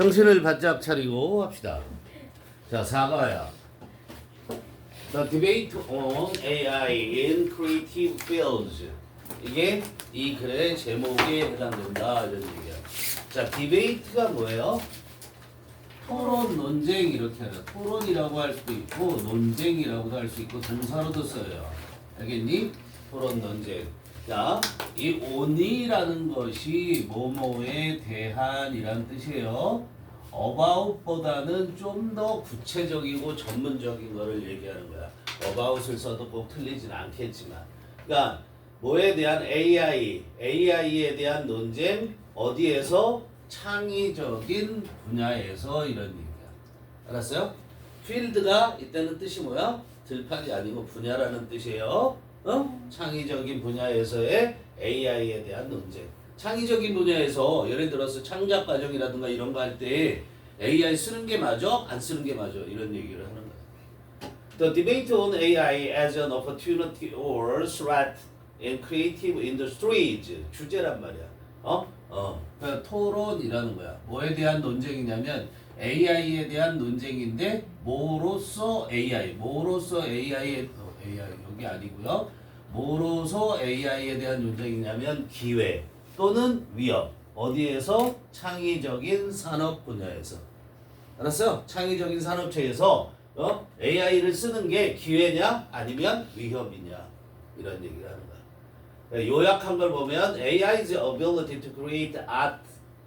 정신을 바짝 차리고 합시다. 자, 4가야. The debate on AI in creative fields. 이게 이 글의 제목에 해당된다 이런 얘기야. 자, 디베이트가 뭐예요? 토론, 논쟁 이렇게 하죠. 토론이라고 할 수도 있고 논쟁이라고도 할 수 있고 동사로도 써요. 알겠니? 토론, 논쟁. 자, 이 on이라는 것이 뭐뭐에 대한이란 뜻이에요. about보다는 좀 더 구체적이고 전문적인 거를 얘기하는 거야. about을 써도 꼭 틀리진 않겠지만. 그러니까 뭐에 대한 AI에 대한 논쟁, 어디에서? 창의적인 분야에서 이런 얘기야. 알았어요? 필드가 이때는 뜻이 뭐야? 들판이 아니고 분야라는 뜻이에요. 창의적인 분야에서의 AI에 대한 논쟁. 창의적인 분야에서 예를 들어서 창작 과정이라든가 이런 거 할 때 AI 쓰는 게 맞아? 안 쓰는 게 맞아? 이런 얘기를 하는 거야. The debate on AI as an opportunity or threat in creative industries. 주제란 말이야. 그러니까 토론이라는 거야. 뭐에 대한 논쟁이냐면 AI에 대한 논쟁인데 뭐로서 AI 여기 아니고요. 뭐로서 AI에 대한 논쟁이냐면 기회 또는 위협. 어디에서? 창의적인 산업 분야에서. 알았어요? 창의적인 산업체에서 AI를 쓰는 게 기회냐 아니면 위협이냐 이런 얘기를 하는 거야. 요약한 걸 보면 AI's ability to create art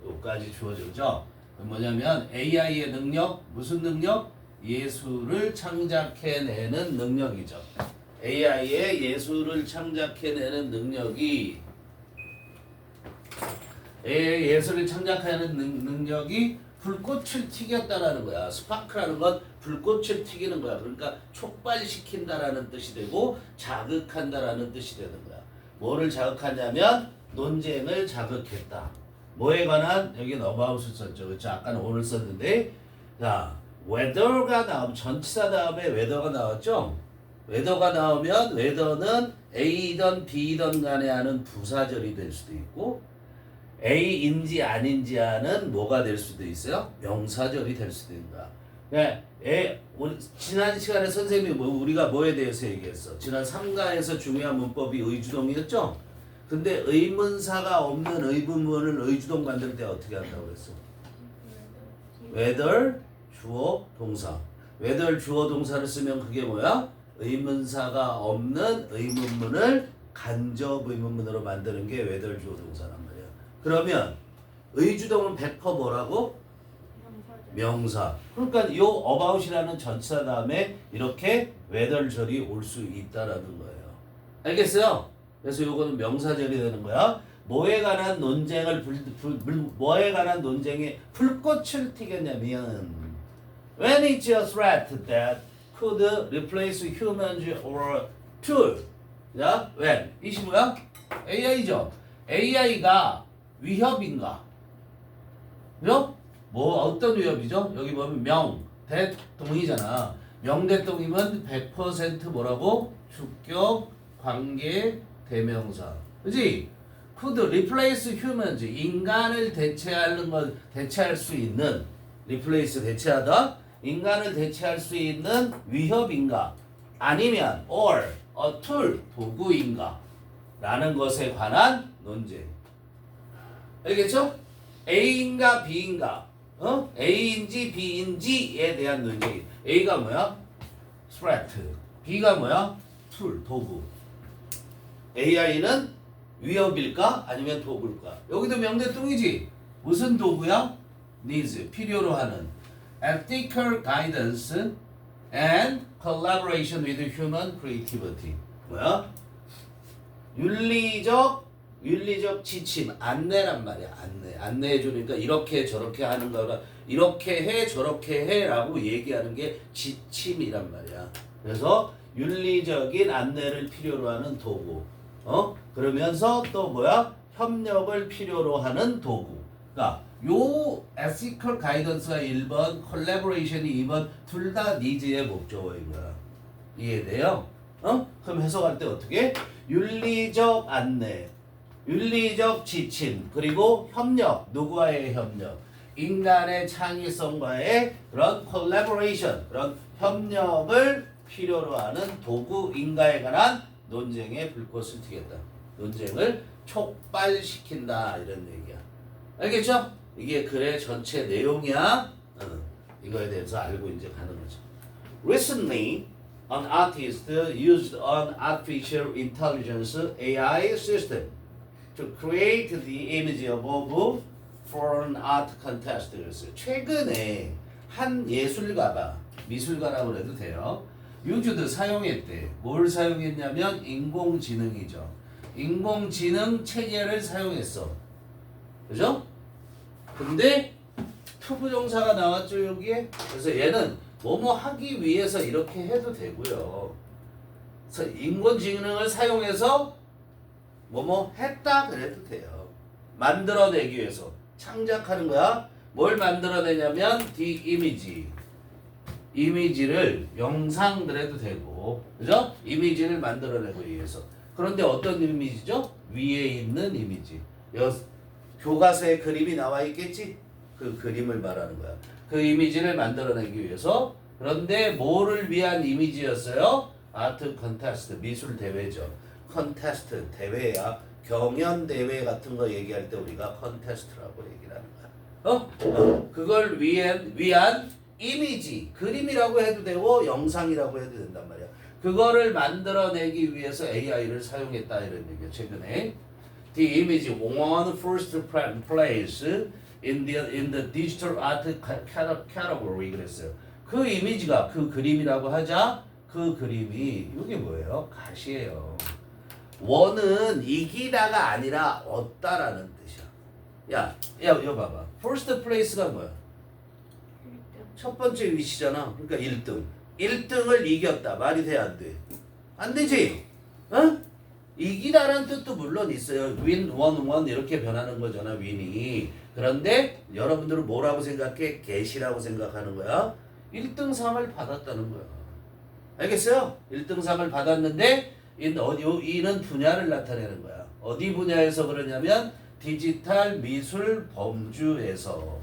여기까지 주어지죠. 뭐냐면 AI의 능력, 무슨 능력? 예술을 창작해내는 능력이죠. AI의 예술을 창작해내는 능력이 AI의 예술을 창작하는 능력이 불꽃을 튀겼다라는 거야. 스파크라는 건 불꽃을 튀기는 거야. 그러니까 촉발시킨다라는 뜻이 되고 자극한다라는 뜻이 되는 거야. 뭐를 자극하냐면 논쟁을 자극했다. 뭐에 관한? 여기는 about을 썼죠. 그렇죠? 아까는 one을 썼는데 자, whether가 나오면 전치사 다음에 whether가 나왔죠? whether가 나오면 whether는 A든 B든 간에 하는 부사절이 될 수도 있고 A인지 아닌지 하는 뭐가 될 수도 있어요? 명사절이 될 수도 있는 거야. 지난 시간에 선생님이 우리가 뭐에 대해서 얘기했어? 지난 3가에서 중요한 문법이 의주동이었죠? 근데 의문사가 없는 의문문을 의주동 만들 때 어떻게 한다고 그랬어? whether 주어 동사. whether 주어 동사를 쓰면 그게 뭐야? 의문사가 없는 의문문을 간접 의문문으로 만드는 게 whether 주어 동사란 말이야. 그러면 의주동은 100% 뭐라고? 명사. 그러니까 요 about이라는 전치사 다음에 이렇게 whether절이 올 수 있다라는 거예요. 알겠어요? 그래서 요거는 명사절이 되는 거야. 뭐에 관한 논쟁을 뭐에 관한 논쟁에 불꽃을 튀겼냐면 when it's a threat that could replace humans or tool. 자, when 이시 뭐야? AI죠. AI가 위협인가? 위협? 뭐 어떤 위협이죠? 여기 보면 명대동이잖아. 명대동이면 100% 뭐라고? 주격, 관계, 대명사. 그지? could replace humans. 인간을 대체할 수 있는 replace 대체하다. 인간을 대체할 수 있는 위협인가? 아니면 or a tool 도구인가? 라는 것에 관한 논쟁. 알겠죠? A인가 B인가? A인지 B인지에 대한 논쟁이. A가 뭐야? threat. B가 뭐야? tool, 도구. AI는 위협일까? 아니면 도구일까? 여기도 명대동이지. 무슨 도구야? needs, 필요로 하는. ethical guidance and collaboration with human creativity. 뭐야? 윤리적 지침, 안내란 말이야. 안내해 주니까 이렇게 저렇게 하는 거라 이렇게 해 저렇게 해라고 얘기하는 게 지침이란 말이야. 그래서 윤리적인 안내를 필요로 하는 도구. 그러면서 또 뭐야? 협력을 필요로 하는 도구. 그러니까 요 ethical guidance가 1번, collaboration이 2번 둘 다 needs의 목적어인 거야. 이해돼요? 그럼 해석할 때 어떻게? 윤리적 안내, 윤리적 지침, 그리고 협력. 누구와의 협력? 인간의 창의성과의 그런 콜라보레이션, 그런 협력을 필요로 하는 도구인가에 관한 논쟁의 불꽃을 튀겠다. 논쟁을 촉발시킨다 이런 얘기야. 알겠죠? 이게 글의 전체 내용이야. 이거에 대해서 알고 이제 가는 거죠. Recently, an artist used an artificial intelligence AI system to create the image of a book for an art contest. 최근에 한 예술가가, 미술가라고 해도 돼요. used 사용했대. 뭘 사용했냐면 인공지능이죠. 인공지능 체계를 사용했어. 그죠? 근데 투부정사가 나왔죠 여기에. 그래서 얘는 뭐뭐 하기 위해서 이렇게 해도 되고요. 그래서 인공지능을 사용해서 뭐뭐 했다 그래도 돼요. 만들어내기 위해서 창작하는 거야. 뭘 만들어내냐면 the image. 이미지를 영상 그래도 되고, 그죠? 이미지를 만들어내기 위해서. 그런데 어떤 이미지죠? 위에 있는 이미지. 교과서에 그림이 나와 있겠지? 그 그림을 말하는 거야. 그 이미지를 만들어내기 위해서. 그런데 뭐를 위한 이미지였어요? 아트 컨테스트, 미술 대회죠. 컨테스트, 대회야. 경연 대회 같은 거 얘기할 때 우리가 컨테스트라고 얘기를 하는 거야. 그걸 위한 이미지, 그림이라고 해도 되고 영상이라고 해도 된단 말이야. 그거를 만들어내기 위해서 AI를 사용했다 이런 얘기야. 최근에 the image won first place in the digital art category 그랬어요. 그 이미지가 그 그림이라고 하자. 그 그림이 이게 뭐예요? 가시예요. 원은 이기다가 아니라 얻다라는 뜻이야. 이거 봐봐. first place가 뭐야? 첫 번째 위치잖아. 그러니까 1등. 1등을 이겼다. 말이 돼, 안 돼? 안 되지? 어? 이기다라는 뜻도 물론 있어요. win, won 이렇게 변하는 거잖아, win이. 그런데 여러분들은 뭐라고 생각해? get이라고 생각하는 거야. 1등 상을 받았다는 거야. 알겠어요? 1등 상을 받았는데 이는 분야를 나타내는 거야. 어디 분야에서 그러냐면 디지털 미술 범주에서.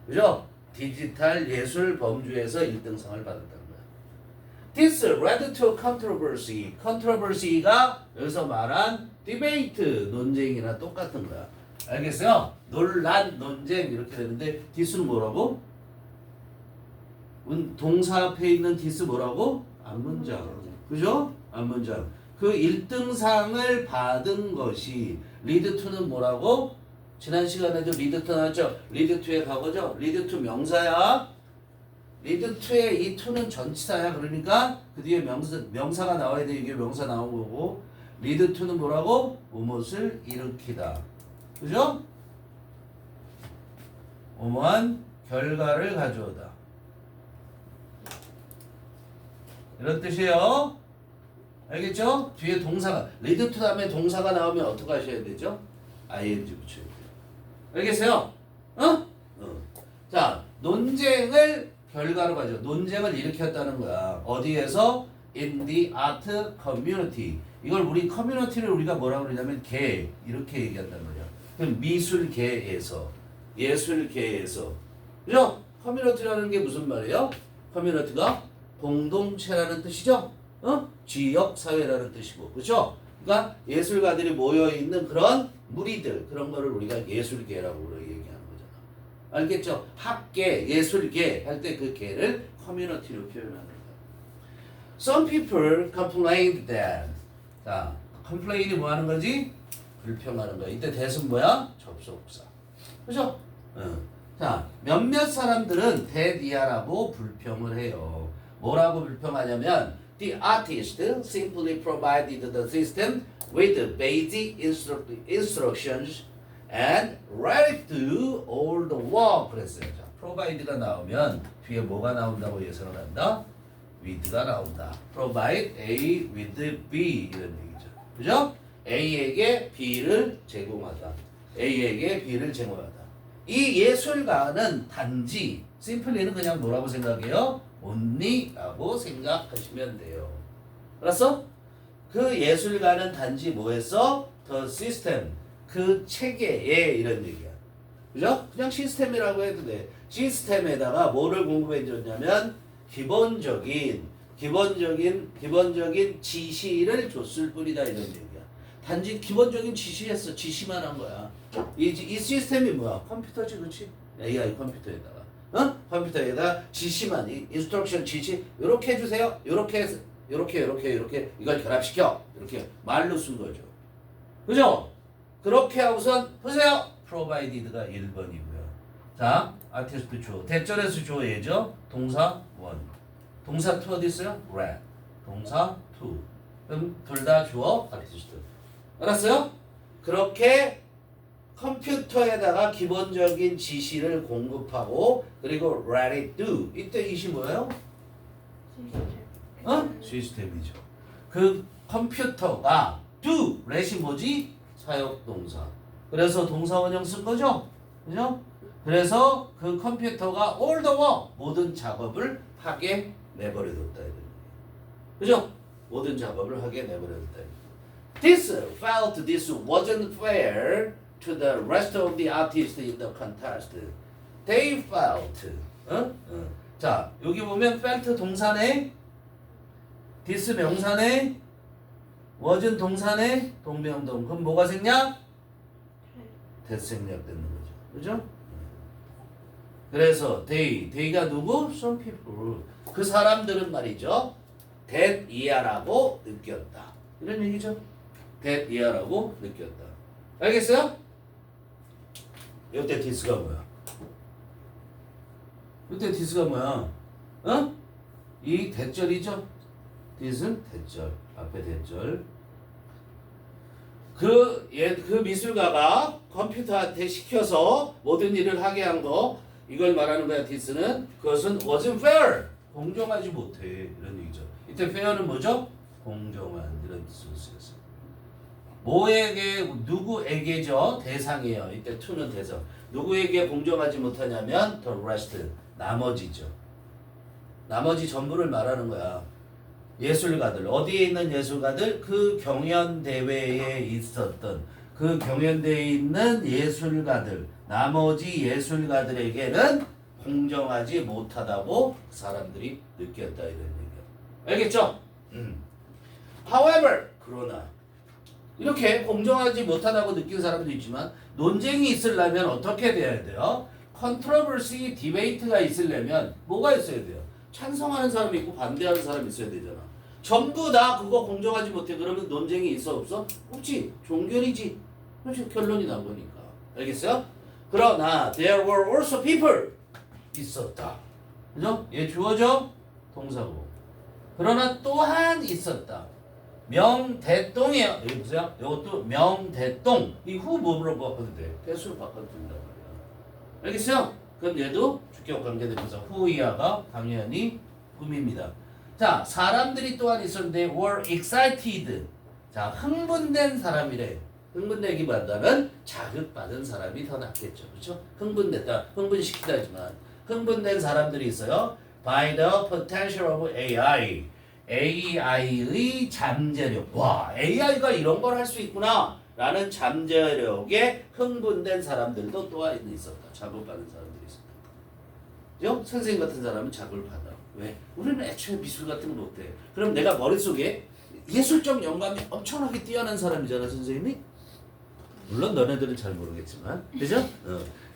그죠? 디지털 예술 범주에서 1등상을 받았다는 거야. This led to controversy. controversy가 여기서 말한 debate, 논쟁이나 똑같은 거야. 알겠어요? 논란, 논쟁 이렇게 되는데 this는 뭐라고? 동사 앞에 있는 this 뭐라고? 앞문장. 그죠? 앞문장. 그 1등상을 받은 것이 lead to는 뭐라고? 지난 시간에도 lead to 나왔죠? lead to의 과거죠? lead to 명사야. lead to의 이 to는 전치사야. 그러니까 그 뒤에 명사가 나와야 돼. 이게 명사 나온 거고. lead to는 뭐라고? 무엇을 일으키다. 그죠? 뭐뭐한 결과를 가져오다. 이런 뜻이에요. 알겠죠? 뒤에 동사가 lead to 다음에 동사가 나오면 어떻게 하셔야 되죠? ing 붙여야 돼요. 알겠어요? 자, 논쟁을 결과로 가져. 논쟁을 일으켰다는 거야. 어디에서? In the art community. 이걸 우리 커뮤니티를 우리가 뭐라고 그러냐면 계 이렇게 얘기한단 말이야. 그럼 미술계에서, 예술계에서. 그죠? 커뮤니티라는 게 무슨 말이에요? 커뮤니티가 공동체라는 뜻이죠? 지역사회라는 뜻이고. 그죠? 그러니까 예술가들이 모여있는 그런 무리들, 그런 거를 우리가 예술계라고 얘기하는 거잖아. 알겠죠? 학계, 예술계 할 때 그 계를 커뮤니티로 표현하는 거야. Some people complained that. 자, complain이 뭐 하는 거지? 불평하는 거야. 이때 that은 뭐야? 접속사. 그죠? 자, 몇몇 사람들은 that이야라고 불평을 해요. 뭐라고 불평하냐면 the artist simply provided the system with basic instructions and ready to do all the work. 그랬어요. 자, provide가 나오면 뒤에 뭐가 나온다고 예상을 한다? with가 나온다. provide A with B 이런 얘기죠. 그죠? A에게 B를 제공하다. A에게 B를 제공하다. 이 예술가는 단지 simply는 그냥 뭐라고 생각해요? only라고 생각하시면 돼요. 알았어? 그 예술가는 단지 뭐 했어? The system, 그 체계에 이런 얘기야. 그죠? 그냥 시스템이라고 해도 돼. 시스템에다가 뭐를 공급해 줬냐면 기본적인 지시를 줬을 뿐이다 이런 얘기야. 단지 기본적인 지시했어. 지시만 한 거야. 이 시스템이 뭐야? 컴퓨터지, 그렇지? AI 컴퓨터에다가 컴퓨터에다 지시만, 인스트럭션 지시 요렇게 해주세요. 요렇게 해서 요렇게 이걸 결합시켜. 이렇게 말로 쓴 거죠. 그죠? 그렇게 하고선 보세요. provided가 1번이고요. 자, 아티스트 주어. 대절에서 주어 예죠? 동사 1. 동사 2 어디 있어요? read. 동사 2. 그럼 둘 다 주어 아티스트. 알았어요? 그렇게 컴퓨터에다가 기본적인 지시를 공급하고 그리고 let it do. 이때 이시 뭐예요? 시스템이죠. 그 컴퓨터가 do, let이 뭐지? 사역동사. 그래서 동사 원형 쓴 거죠? 그죠? 그래서 그 컴퓨터가 all the work, 모든 작업을 하게 내버려뒀다. 그죠? 모든 작업을 하게 내버려뒀다. This felt this wasn't fair to the rest of the artists in the contest. They felt. 자, 여기 보면 felt 동사네, this 명사네, wasn't 동사네, 동명동. 그럼 뭐가 생략? that 생략되는 거죠. 그죠? 그래서 they가 누구? some people. 그 사람들은 말이죠. that 이하라고 느꼈다. 이런 얘기죠. that 이하라고 느꼈다. 알겠어요? 이때 this가 뭐야? 이때 this가 뭐야? 이 대절이죠. this는 대절. 앞에 대절. 그 미술가가 컴퓨터한테 시켜서 모든 일을 하게 한 거, 이걸 말하는 거야. this는 그것은 wasn't fair. 공정하지 못해. 이런 얘기죠. 이때 fair는 뭐죠? 공정한, 이런 뜻으로 쓰였어요. 뭐에게, 누구에게죠? 대상이에요. 이때 to는 대상. 누구에게 공정하지 못하냐면 the rest, 나머지죠. 나머지 전부를 말하는 거야. 예술가들, 어디에 있는 예술가들? 그 경연대회에 있었던 그 경연대회에 있는 예술가들, 나머지 예술가들에게는 공정하지 못하다고 사람들이 느꼈다, 이런 얘기야. 알겠죠? However, 그러나 이렇게 공정하지 못하다고 느낀 사람도 있지만 논쟁이 있으려면 어떻게 돼야 돼요? controversy, debate가 있으려면 뭐가 있어야 돼요? 찬성하는 사람이 있고 반대하는 사람이 있어야 되잖아. 전부 다 그거 공정하지 못해. 그러면 논쟁이 있어 없어? 없지. 종결이지. 그렇지. 결론이 난 거니까. 알겠어요? 그러나 there were also people. 있었다. 그죠? 얘 주어죠? 동사고. 그러나 또한 있었다. 명대똥이에요. 여기 보세요. 이것도 명대똥. 이 후 뭐로 바꿔도 돼? 대수로 바꿔도 된단 말이야. 알겠어요? 그럼 얘도 주격 관계대명사 후이하가 당연히 꿈입니다. 자, 사람들이 또한 있었는데 were excited. 자, 흥분된 사람이래. 흥분되기보다는 자극받은 사람이 더 낫겠죠. 그렇죠? 흥분됐다. 흥분시키다지만 흥분된 사람들이 있어요. by the potential of AI. AI의 잠재력. 와, AI가 이런 걸 할 수 있구나 라는 잠재력에 흥분된 사람들도 또한 있었다. 자극받은 사람들이 있었다. 그죠? 선생님 같은 사람은 자극을 받아. 왜? 우리는 애초에 미술 같은 거 못해. 그럼 내가 머릿속에 예술적 영감이 엄청나게 뛰어난 사람이잖아, 선생님이. 물론 너네들은 잘 모르겠지만, 그죠?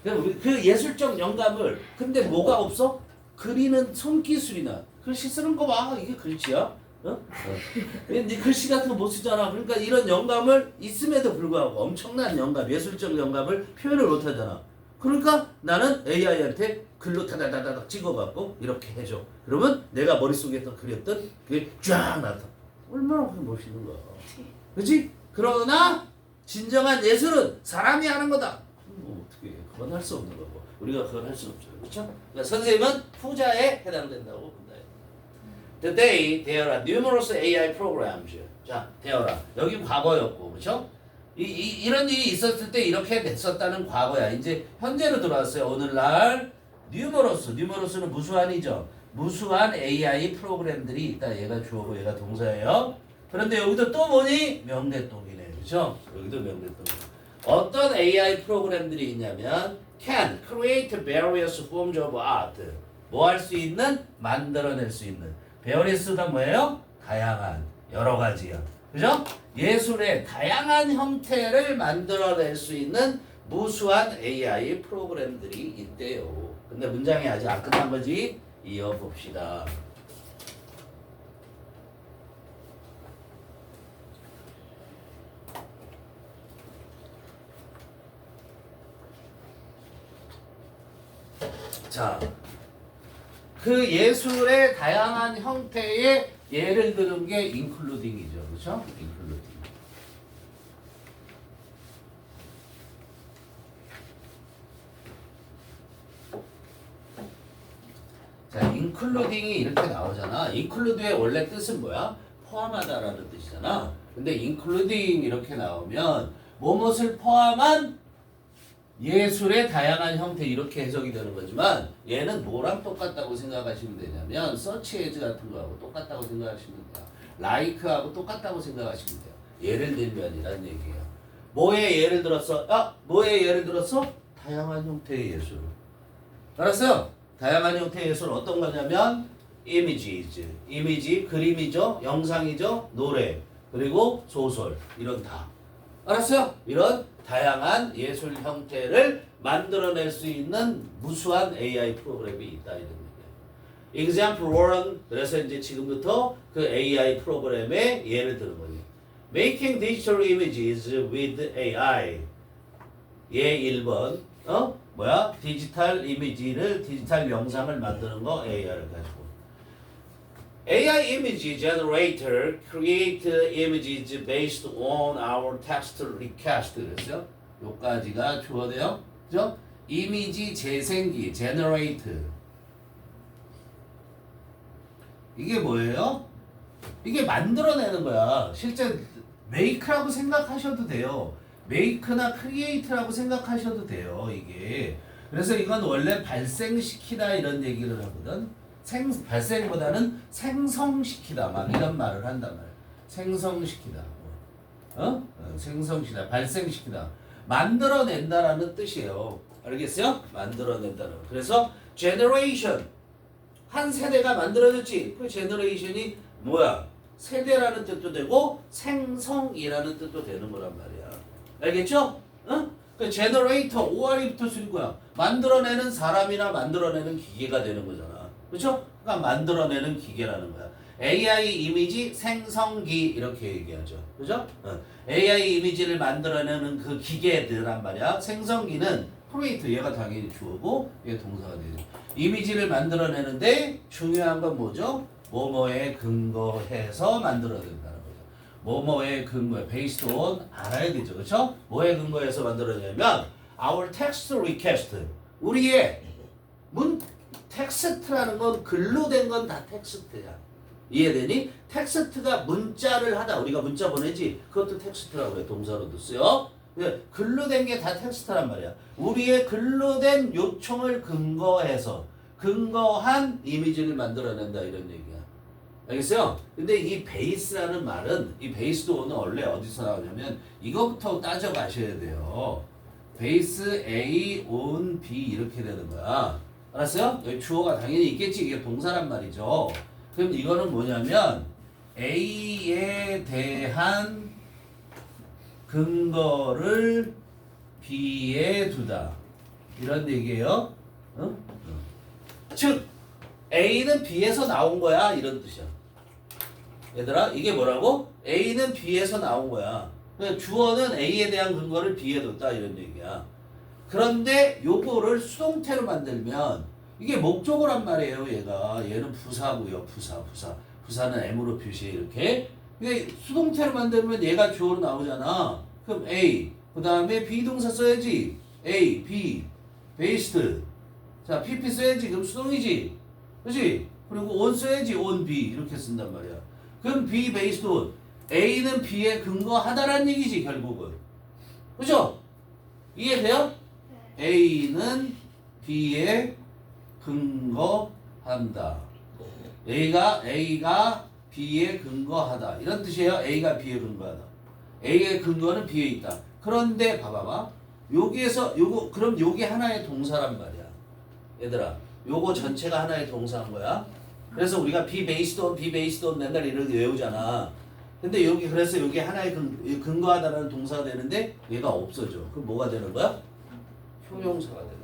그 예술적 영감을, 근데 뭐가 없어? 그리는 손기술이나 글씨 쓰는 거 봐. 이게 글씨야? 네 글씨 같은 거 못 쓰잖아. 그러니까 이런 영감을 있음에도 불구하고 엄청난 영감, 예술적 영감을 표현을 못 하잖아. 그러니까 나는 AI한테 글로 다다다닥 찍어갖고 이렇게 해줘. 그러면 내가 머릿속에 그렸던 그게 쫙 나타. 얼마나 멋있는 거야. 그렇지? 그러나 진정한 예술은 사람이 하는 거다. 어떻게 해. 그건 할 수 없는 거고. 우리가 그걸 할 수 없죠. 그렇죠? 그러니까 선생님은 후자에 해당된다고 본다. Today there are numerous AI programs. 자, 되어라. 여기 과거였고, 그렇죠? 이런 일이 있었을 때 이렇게 됐었다는 과거야. 이제 현재로 들어왔어요. 오늘날 numerous는 무수한이죠. 무수한 AI 프로그램들이 있다. 얘가 주어고 얘가 동사예요. 그런데 여기도 또 뭐니? 명대동이네. 그렇죠? 여기도 명대동. 어떤 AI 프로그램들이 있냐면 can create various forms of art. 뭐 할 수 있는? 만들어낼 수 있는. various가 뭐예요? 다양한, 여러 가지요. 그죠? 예술의 다양한 형태를 만들어낼 수 있는 무수한 AI 프로그램들이 있대요. 근데 문장이 아직 안 끝난 거지? 이어봅시다. 자, 그 예술의 다양한 형태의 예를 들은 게 including이죠. 그렇죠? including. 자, including이 이렇게 나오잖아. include의 원래 뜻은 뭐야? 포함하다라는 뜻이잖아. 근데 including 이렇게 나오면 무엇을 포함한 예술의 다양한 형태 이렇게 해석이 되는 거지만 얘는 뭐랑 똑같다고 생각하시면 되냐면 search as 같은 거하고 똑같다고 생각하시면 돼요. like하고 똑같다고 생각하시면 돼요. 예를 들면이란 얘기예요. 뭐에 예를 들었어? 뭐에 예를 들었어? 다양한 형태의 예술. 알았어요? 다양한 형태의 예술 어떤 거냐면 images, 이미지, 그림이죠, 영상이죠, 노래, 그리고 소설 이런 다. 알았어요? 이런 다양한 예술 형태를 만들어낼 수 있는 무수한 AI 프로그램이 있다 이런 얘기예요. Example 1. 그래서 이제 지금부터 그 AI 프로그램의 예를 드는 거예요. Making digital images with AI. 예 1번. 뭐야? 디지털 이미지를 디지털 영상을 만드는 거 AI를 가지고. AI image generator create images based on our text request. 그랬어요? 요까지가 주어돼요. 그죠? 이미지 재생기 generate. 이게 뭐예요? 이게 만들어내는 거야. 실제 make라고 생각하셔도 돼요. make나 create라고 생각하셔도 돼요. 이게. 그래서 이건 원래 발생시키다 이런 얘기를 하거든. 발생보다는 생성시키다 막 이런 말을 한단 말이야. 생성시키다. 생성시키다. 발생시키다. 만들어낸다라는 뜻이에요. 알겠어요? 만들어낸다는. 그래서 generation. 한 세대가 만들어졌지. 그 generation이 뭐야? 세대라는 뜻도 되고 생성이라는 뜻도 되는 거란 말이야. 알겠죠? 그 generator, OR이부터 쓰는 거야. 만들어내는 사람이나 만들어내는 기계가 되는 거잖아. 그렇죠? 그러니까 만들어내는 기계라는 거야. AI 이미지 생성기 이렇게 얘기하죠. 그죠? AI 이미지를 만들어내는 그 기계들란 말이야. 생성기는 create, 얘가 당연히 주어고 얘 동사가 되죠. 이미지를 만들어내는데 중요한 건 뭐죠? 뭐뭐에 근거해서 만들어낸다는 거죠. 뭐뭐에 근거해, based on 알아야 되죠. 그렇죠? 뭐에 근거해서 만들어내냐면 our text request, 우리의 텍스트라는 건 글로 된 건 다 텍스트야. 이해되니? 텍스트가 문자를 하다. 우리가 문자 보내지? 그것도 텍스트라고 해. 동사로도 쓰여. 글로 된 게 다 텍스트란 말이야. 우리의 글로 된 요청을 근거한 이미지를 만들어낸다 이런 얘기야. 알겠어요? 근데 이 베이스라는 말은, 이 베이스도 오늘 원래 어디서 나오냐면 이거부터 따져가셔야 돼요. 베이스 A on B 이렇게 되는 거야. 알았어요? 여기 주어가 당연히 있겠지. 이게 동사란 말이죠. 그럼 이거는 뭐냐면 A에 대한 근거를 B에 두다. 이런 얘기예요. 즉 A는 B에서 나온 거야. 이런 뜻이야. 얘들아 이게 뭐라고? A는 B에서 나온 거야. 주어는 A에 대한 근거를 B에 뒀다. 이런 얘기야. 그런데 요거를 수동태로 만들면 이게 목적어란 말이에요. 얘는 부사고요. 부사는 M으로 표시해 이렇게. 근데 수동태로 만들면 얘가 주어로 나오잖아. 그럼 A 그 다음에 비동사 써야지. A, B, based. 자, PP 써야지. 그럼 수동이지. 그렇지? 그리고 on 써야지. on B 이렇게 쓴단 말이야. 그럼 B based on. A는 B에 근거하다라는 얘기지 결국은. 그죠? 이해돼요? A는 B에 근거한다. A가 B에 근거하다. 이런 뜻이에요. A가 B에 근거하다. A의 근거는 B에 있다. 그런데 봐봐봐. 여기에서 요거 그럼 요게 하나의 동사란 말이야. 얘들아. 요거 전체가 하나의 동사인 거야. 그래서 우리가 be based on 맨날 이렇게 외우잖아. 근데 여기 그래서 여기 하나의 근거하다라는 동사가 되는데 얘가 없어져. 그럼 뭐가 되는 거야? 효용사가 되는 거야.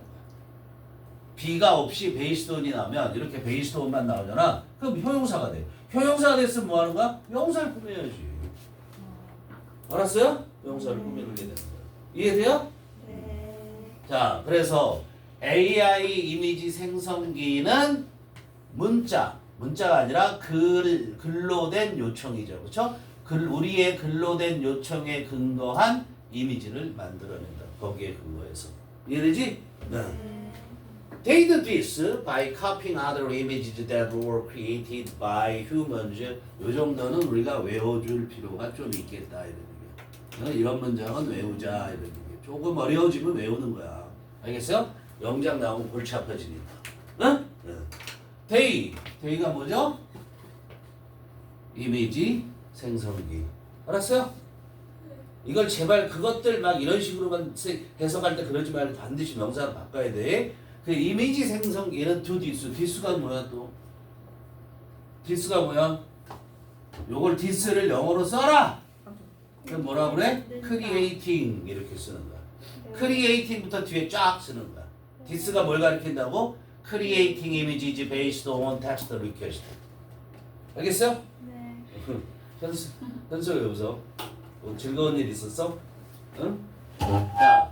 be가 없이 based on이 나오면 이렇게 based on만 나오잖아. 그럼 효용사가 돼. 효용사가 됐으면 뭐 하는 거야? 명사를 꾸며야지. 알았어요? 명사를 꾸미게 되는 거야. 이해돼요? 네. 자, 그래서 AI 이미지 생성기는 문자가 아니라 글로 된 요청이죠. 그렇죠? 우리의 글로 된 요청에 근거한 이미지를 만들어낸다. 거기에 근거해서. 이해되지? 네. They did this by copying other images that were created by humans. 이 정도는 우리가 외워줄 필요가 좀 있겠다. 이런 얘기야. 이런 문장은 외우자. 이런 얘기야. 조금 어려워지면 외우는 거야. 알겠어요? 영장 나오면 골치 아파지니까. 응? Day가 뭐죠? 이미지 생성기. 알았어요? 이걸 제발 그것들 막 이런 식으로만 해석할 때 그러지 말고 반드시 명사로 바꿔야 돼. 그 이미지 생성기는 do this. this가 뭐야 또? this가 뭐야? 요걸 this를 영어로 써라. 그럼 뭐라 그래? creating 이렇게 쓰는 거야. creating부터 뒤에 쫙 쓰는 거야. this가 뭘 가리킨다고? creating images based on text request. 알겠어요? 네. 현수 왜 웃어? 뭐 즐거운 일 있었어? 응? 자,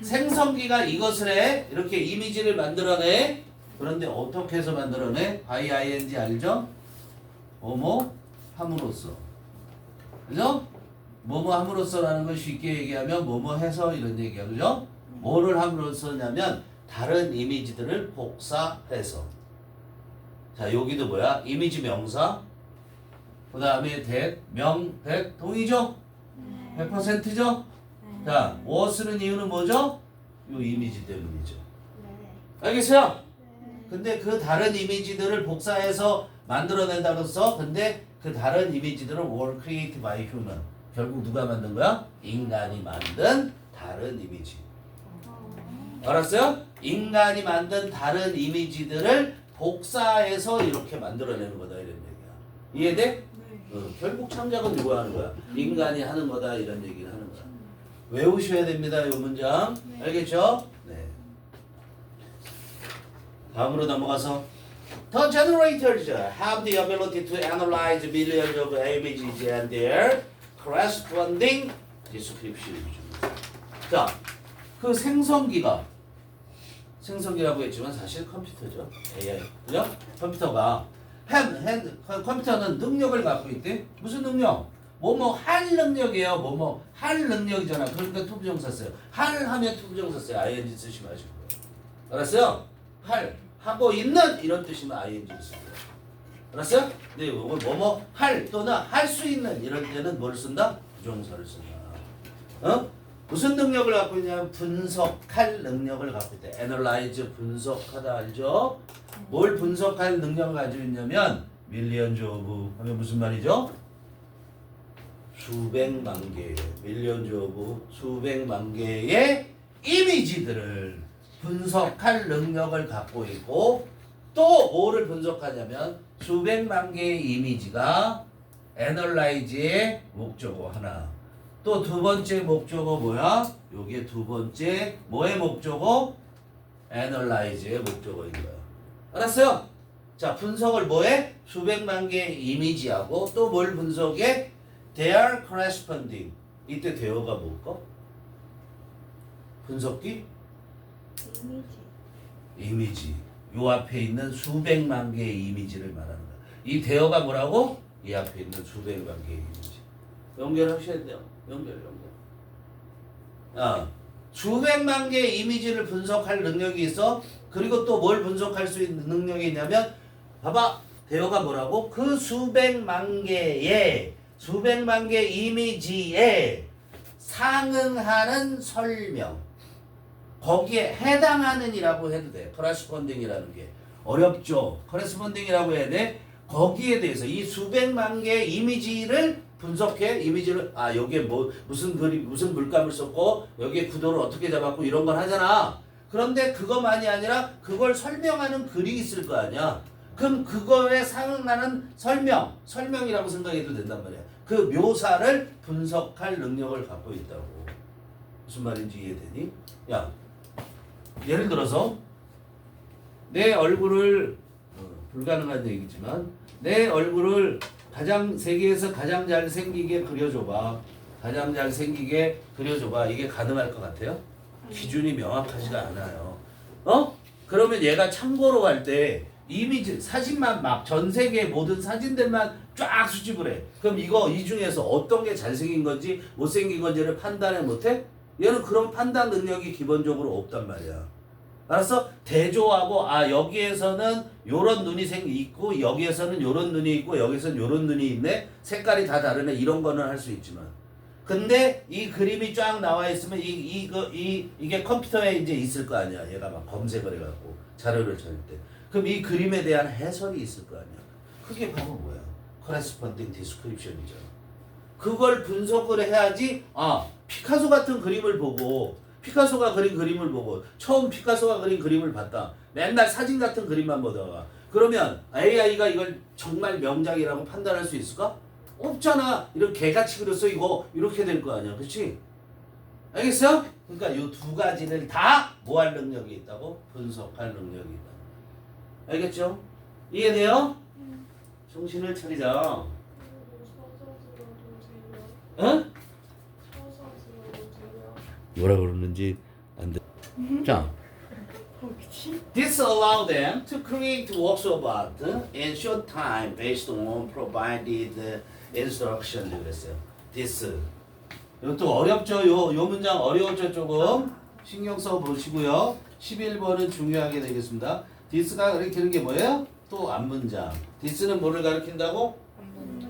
생성기가 이것을 해. 이렇게 이미지를 만들어내. 그런데 어떻게 해서 만들어내? by ing 알죠? 뭐뭐 함으로써. 그죠? 뭐뭐 함으로써라는 걸 쉽게 얘기하면 뭐뭐 해서 이런 얘기야. 그죠? 뭐를 함으로써냐면 다른 이미지들을 복사해서. 자, 여기도 뭐야? 이미지 명사. 그 다음에 that 동이죠? 100%죠? 자, 뭐 쓰는 이유는 뭐죠? 요 이미지 때문이죠. 알겠어요? 근데 그 다른 이미지들을 복사해서 만들어낸다고 써. 근데 그 다른 이미지들은 were created by human. 결국 누가 만든 거야? 인간이 만든 다른 이미지. 알았어요? 인간이 만든 다른 이미지들을 복사해서 이렇게 만들어내는 거다 이런 얘기야. 이해돼? 결국 창작은 누가 하는 거야? 인간이 하는 거다 이런 얘기를 하는 거야. 외우셔야 됩니다. 이 문장. 알겠죠? 네. 다음으로 넘어가서 The generators have the ability to analyze millions of images and their corresponding descriptions. 자, 그 생성기라고 했지만 사실 컴퓨터죠. AI. 그죠? 컴퓨터가 컴퓨터는 능력을 갖고 있대. 무슨 능력? 뭐뭐 할 능력이에요. 뭐뭐 할 능력이잖아. 그러니까 투부정사 써요. 할 하면 투부정사 써요. ing 쓰지 마시고. 알았어요? 하고 있는 이런 뜻이면 ing를 쓰고요. 알았어요? 네, 이걸 뭐뭐 할 또는 할 수 있는 이럴 때는 뭘 쓴다? 부정사를 쓴다. 어? 무슨 능력을 갖고 있냐면 분석할 능력을 갖고 있다. analyze 분석하다 알죠? 뭘 분석할 능력을 가지고 있냐면 millions of 하면 무슨 말이죠? 수백만 개의 millions of 수백만 개의 이미지들을 분석할 능력을 갖고 있고 또 뭐를 분석하냐면 수백만 개의 이미지가 analyze의 목적어 하나 또 두 번째 목적어 뭐야? 요게 두 번째 뭐의 목적어? analyze의 목적어인 거야. 알았어요? 자, 분석을 뭐해? 수백만 개의 이미지하고 또 뭘 분석해? their corresponding. 이때 대어가 뭘까? 분석기? 이미지. 요 앞에 있는 수백만 개의 이미지를 말하는 거야. 이 대어가 뭐라고? 이 앞에 있는 수백만 개의 이미지. 연결하셔야 돼요. 연결. 수백만 개의 이미지를 분석할 능력이 있어. 그리고 또 뭘 분석할 수 있는 능력이 있냐면 봐봐. 대어가 뭐라고? 그 수백만 개의 이미지에 상응하는 설명. 거기에 해당하는 이라고 해도 돼. corresponding이라는 게 어렵죠. corresponding이라고 해야 돼. 거기에 대해서 이 수백만 개의 이미지를 분석해 이미지를 여기에 뭐 무슨 그림 무슨 물감을 썼고 여기에 구도를 어떻게 잡았고 이런 걸 하잖아. 그런데 그것만이 아니라 그걸 설명하는 글이 있을 거 아니야. 그럼 그거에 상응하는 설명이라고 생각해도 된단 말이야. 그 묘사를 분석할 능력을 갖고 있다고. 무슨 말인지 이해되니? 야, 예를 들어서 내 얼굴을 불가능한 얘기지만 내 얼굴을 세계에서 가장 잘생기게 그려줘봐. 가장 잘생기게 그려줘봐. 이게 가능할 것 같아요? 기준이 명확하지가 않아요. 그러면 얘가 참고로 할 때 이미지 사진만 막 전 세계 모든 사진들만 쫙 수집을 해. 그럼 이 중에서 어떤 게 잘생긴 건지 못생긴 건지를 판단을 못해? 얘는 그런 판단 능력이 기본적으로 없단 말이야. 알았어? 대조하고 여기에서는 요런 눈이 있고 여기에서는 요런 눈이 있고 여기서는 요런 눈이 있네. 색깔이 다 다르네. 이런 거는 할 수 있지만. 근데 이 그림이 쫙 나와 있으면 이게 컴퓨터에 이제 있을 거 아니야. 얘가 막 검색을 해갖고 자료를 찾을 때. 그럼 이 그림에 대한 해설이 있을 거 아니야. 그게 바로 뭐야? corresponding description이잖아. 그걸 분석을 해야지. 피카소 같은 그림을 보고 피카소가 그린 그림을 보고 처음 피카소가 그린 그림을 봤다. 맨날 사진 같은 그림만 보다가 그러면 AI가 이걸 정말 명작이라고 판단할 수 있을까? 없잖아. 이런 개같이 그렸어. 이거 이렇게 될 거 아니야. 그렇지? 알겠어? 그러니까 이 두 가지를 다 뭐 할 능력이 있다고? 분석할 능력이 있다. 알겠죠? 이해돼요? 정신을 차리자. 응? 뭐라 그러는지 안 돼. 자, this allow them to create works of art in short time based on provided instruction. 그랬어요. This. 이것도 어렵죠. 요 문장 어려웠죠 조금. 신경 써 보시고요. 11번은 중요하게 되겠습니다. this가 가리키는 게 뭐예요? 또 앞문장. this는 뭐를 가리킨다고?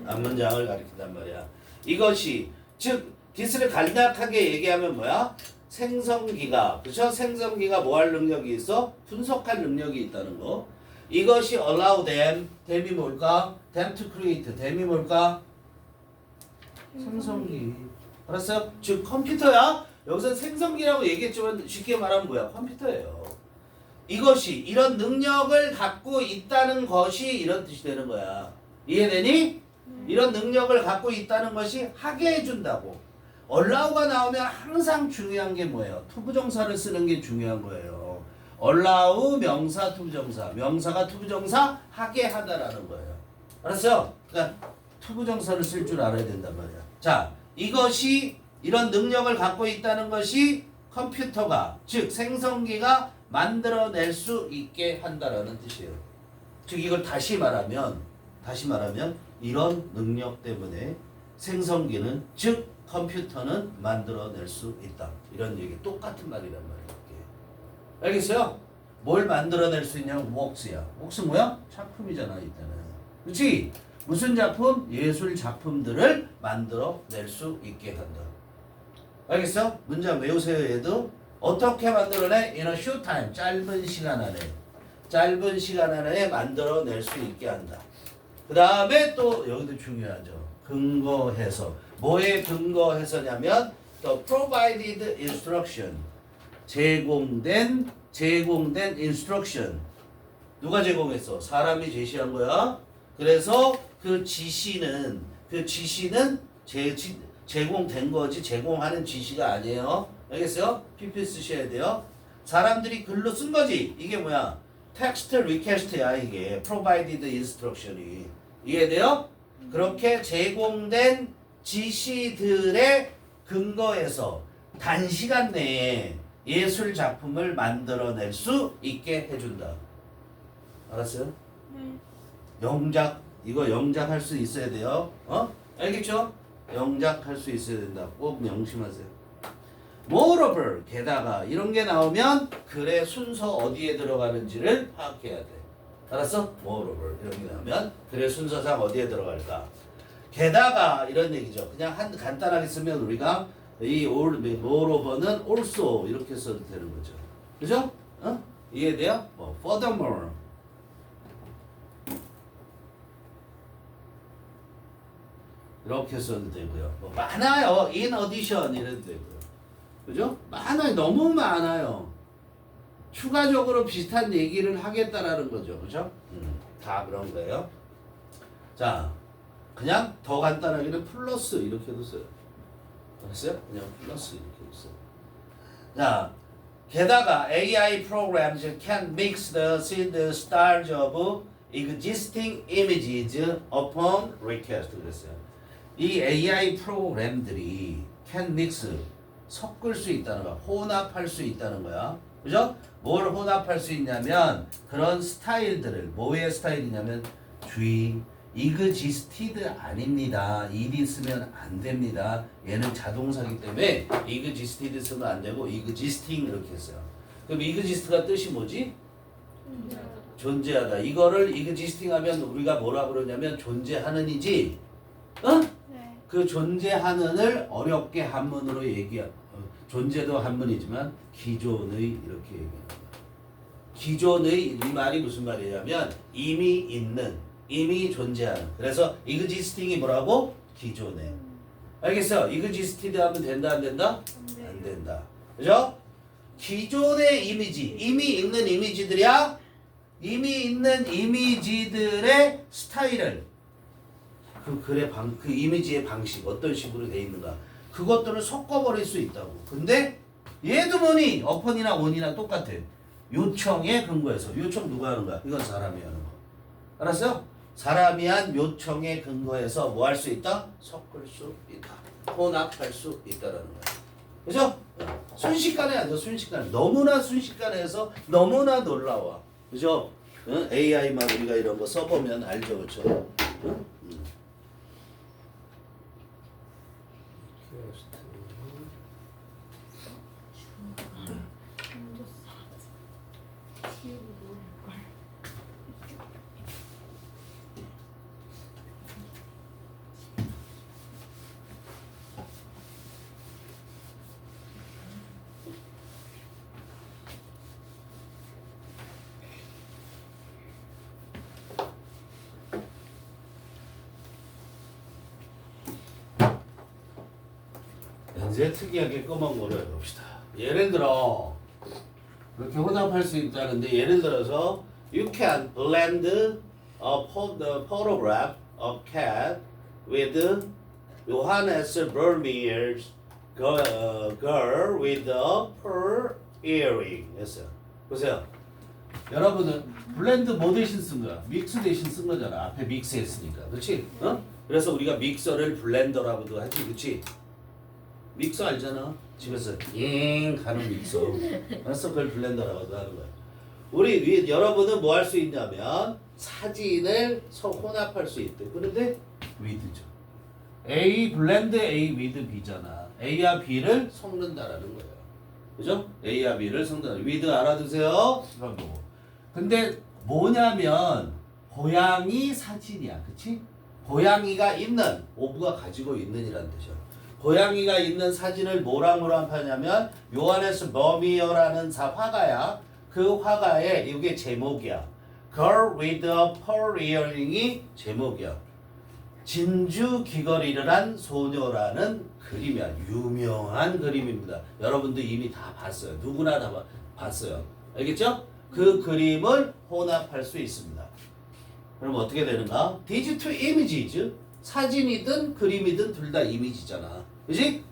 앞문장을 가리킨단 말이야. 이것이 즉 this를 간략하게 얘기하면 뭐야? 생성기가, 그렇죠? 생성기가 뭐 할 능력이 있어? 분석할 능력이 있다는 거. 이것이 allow them, them이 뭘까? them to create, them이 뭘까? 생성기. 알았어요? 즉 컴퓨터야. 여기서 생성기라고 얘기했지만 쉽게 말하면 뭐야? 컴퓨터예요. 이것이 이런 능력을 갖고 있다는 것이 이런 뜻이 되는 거야. 이해되니? 이런 능력을 갖고 있다는 것이 하게 해준다고. allow가 나오면 항상 중요한 게 뭐예요? 투부정사를 쓰는 게 중요한 거예요. allow 명사 투부정사. 명사가 투부정사 하게 하다라는 거예요. 알았어요? 그러니까 투부정사를 쓸 줄 알아야 된단 말이야. 자, 이것이 이런 능력을 갖고 있다는 것이 컴퓨터가 즉 생성기가 만들어낼 수 있게 한다라는 뜻이에요. 즉 이걸 다시 말하면 이런 능력 때문에 생성기는 즉 컴퓨터는 만들어낼 수 있다. 이런 얘기 똑같은 말이란 말이에요. 알겠어요? 뭘 만들어낼 수 있냐면 works야. works 뭐야? 작품이잖아 이때는. 그렇지? 무슨 작품? 예술 작품들을 만들어낼 수 있게 한다. 알겠어? 문장 외우세요 얘도. 어떻게 만들어내? In a short time. 짧은 시간 안에 만들어낼 수 있게 한다. 그 다음에 또 여기도 중요하죠. 근거해서. 뭐에 근거해서냐면 the provided instruction. 제공된 instruction. 누가 제공했어? 사람이 제시한 거야. 그래서 그 지시는 제공된 거지 제공하는 지시가 아니에요. 알겠어요? PP 쓰셔야 돼요. 사람들이 글로 쓴 거지. 이게 뭐야? 텍스트 리퀘스트야 이게. provided instruction이. 이해돼요? 그렇게 제공된 지시들의 근거에서 단시간 내에 예술 작품을 만들어낼 수 있게 해준다. 알았어요? 네. 이거 영작할 수 있어야 돼요. 알겠죠? 영작할 수 있어야 된다. 꼭 명심하세요. moreover, 게다가 이런 게 나오면 글의 순서 어디에 들어가는지를 파악해야 돼. 알았어? moreover 이런 게 나오면 글의 순서상 어디에 들어갈까? 게다가 이런 얘기죠. 그냥 간단하게 쓰면 우리가 이 moreover는 also 이렇게 써도 되는 거죠. 그죠? 이해돼요? furthermore. 이렇게 써도 되고요. 뭐 많아요. in addition 이래도 되고요. 그죠? 많아요. 너무 많아요. 추가적으로 비슷한 얘기를 하겠다라는 거죠. 그죠? 다 그런 거예요. 자, 그냥 더 간단하게는 플러스 이렇게도 써요. 알았어요? 그냥 플러스 이렇게도 써요. 자, 게다가 AI programs can mix the scene styles of existing images upon request 그랬어요. 이 AI 프로그램들이 can mix 섞을 수 있다는 거야. 혼합할 수 있다는 거야. 그죠? 뭘 혼합할 수 있냐면 그런 스타일들을 뭐의 스타일이냐면 주의 existed 아닙니다. ed 쓰면 안 됩니다. 얘는 자동사기 때문에 existed 쓰면 안 되고 existing 이렇게 했어요. 그럼 exist가 뜻이 뭐지? 존재하다. 이거를 existing 하면 우리가 뭐라 그러냐면 존재하는이지. 어? 네. 그 존재하는을 어렵게 한문으로 존재도 한문이지만 기존의 이렇게 얘기합니다. 기존의 이 말이 무슨 말이냐면 이미 있는, 이미 존재하는. 그래서 existing이 뭐라고? 기존에. 알겠어? existed 하면 된다 안 된다? 안 된다. 그죠? 기존의 이미지, 이미 있는 이미지들이야. 이미 있는 이미지들의 스타일을 그 이미지의 방식 어떤 식으로 돼 있는가 그것들을 섞어버릴 수 있다고. 근데 얘도 뭐니 어펀이나 온이나 똑같아. 요청에 근거해서. 요청 누가 하는 거야? 이건 사람이 하는 거. 알았어요? 사람이 한 요청에 근거해서 뭐 할 수 있다? 섞을 수 있다. 혼합할 수 있다라는 거야. 그죠? 순식간에 하죠. 순식간에. 너무나 순식간에 해서 너무나 놀라워. 그죠? 응? AI만 우리가 이런 거 써보면 알죠. 그렇죠? 응? 이제 특이하게 검은 거를 해봅시다. 예를 들어 그렇게 혼합할 수 있다는데 예를 들어서 you can blend the photograph of cat with Johannes Vermeer's girl with a pearl earring 했어요. 보세요. 여러분은 블렌드 뭐 대신 쓴 거야? 믹스 대신 쓴 거잖아. 앞에 믹스 했으니까. 그렇지? 어? 그래서 우리가 믹서를 블렌더라고도 하지. 그렇지? 믹서 알잖아. 집에서 잉 하는 믹서. 알았어? 그걸 블렌더라고도 하는 거야. 여러분은 뭐 할 수 있냐면 사진을 혼합할 수 있대. 그런데 with죠. A 블렌드 A with B잖아. A와 B를 섞는다라는 거예요. 그죠? A와 B를 섞는다. with 알아두세요. 이런 거고. 근데 뭐냐면 고양이 사진이야. 그치? 고양이가 있는, 오브가 가지고 있는이란 뜻이야. 고양이가 있는 사진을 뭐랑 하냐면 요하네스 버미어라는 화가야. 그 화가의 이게 제목이야. Girl with a pearl earring이 제목이야. 진주 귀걸이를 한 소녀라는 그림이야. 유명한 그림입니다. 여러분도 이미 다 봤어요. 누구나 다 봤어요. 알겠죠? 그 그림을 혼합할 수 있습니다. 그럼 어떻게 되는가? These two images 사진이든 그림이든 둘 다 이미지잖아. 그지?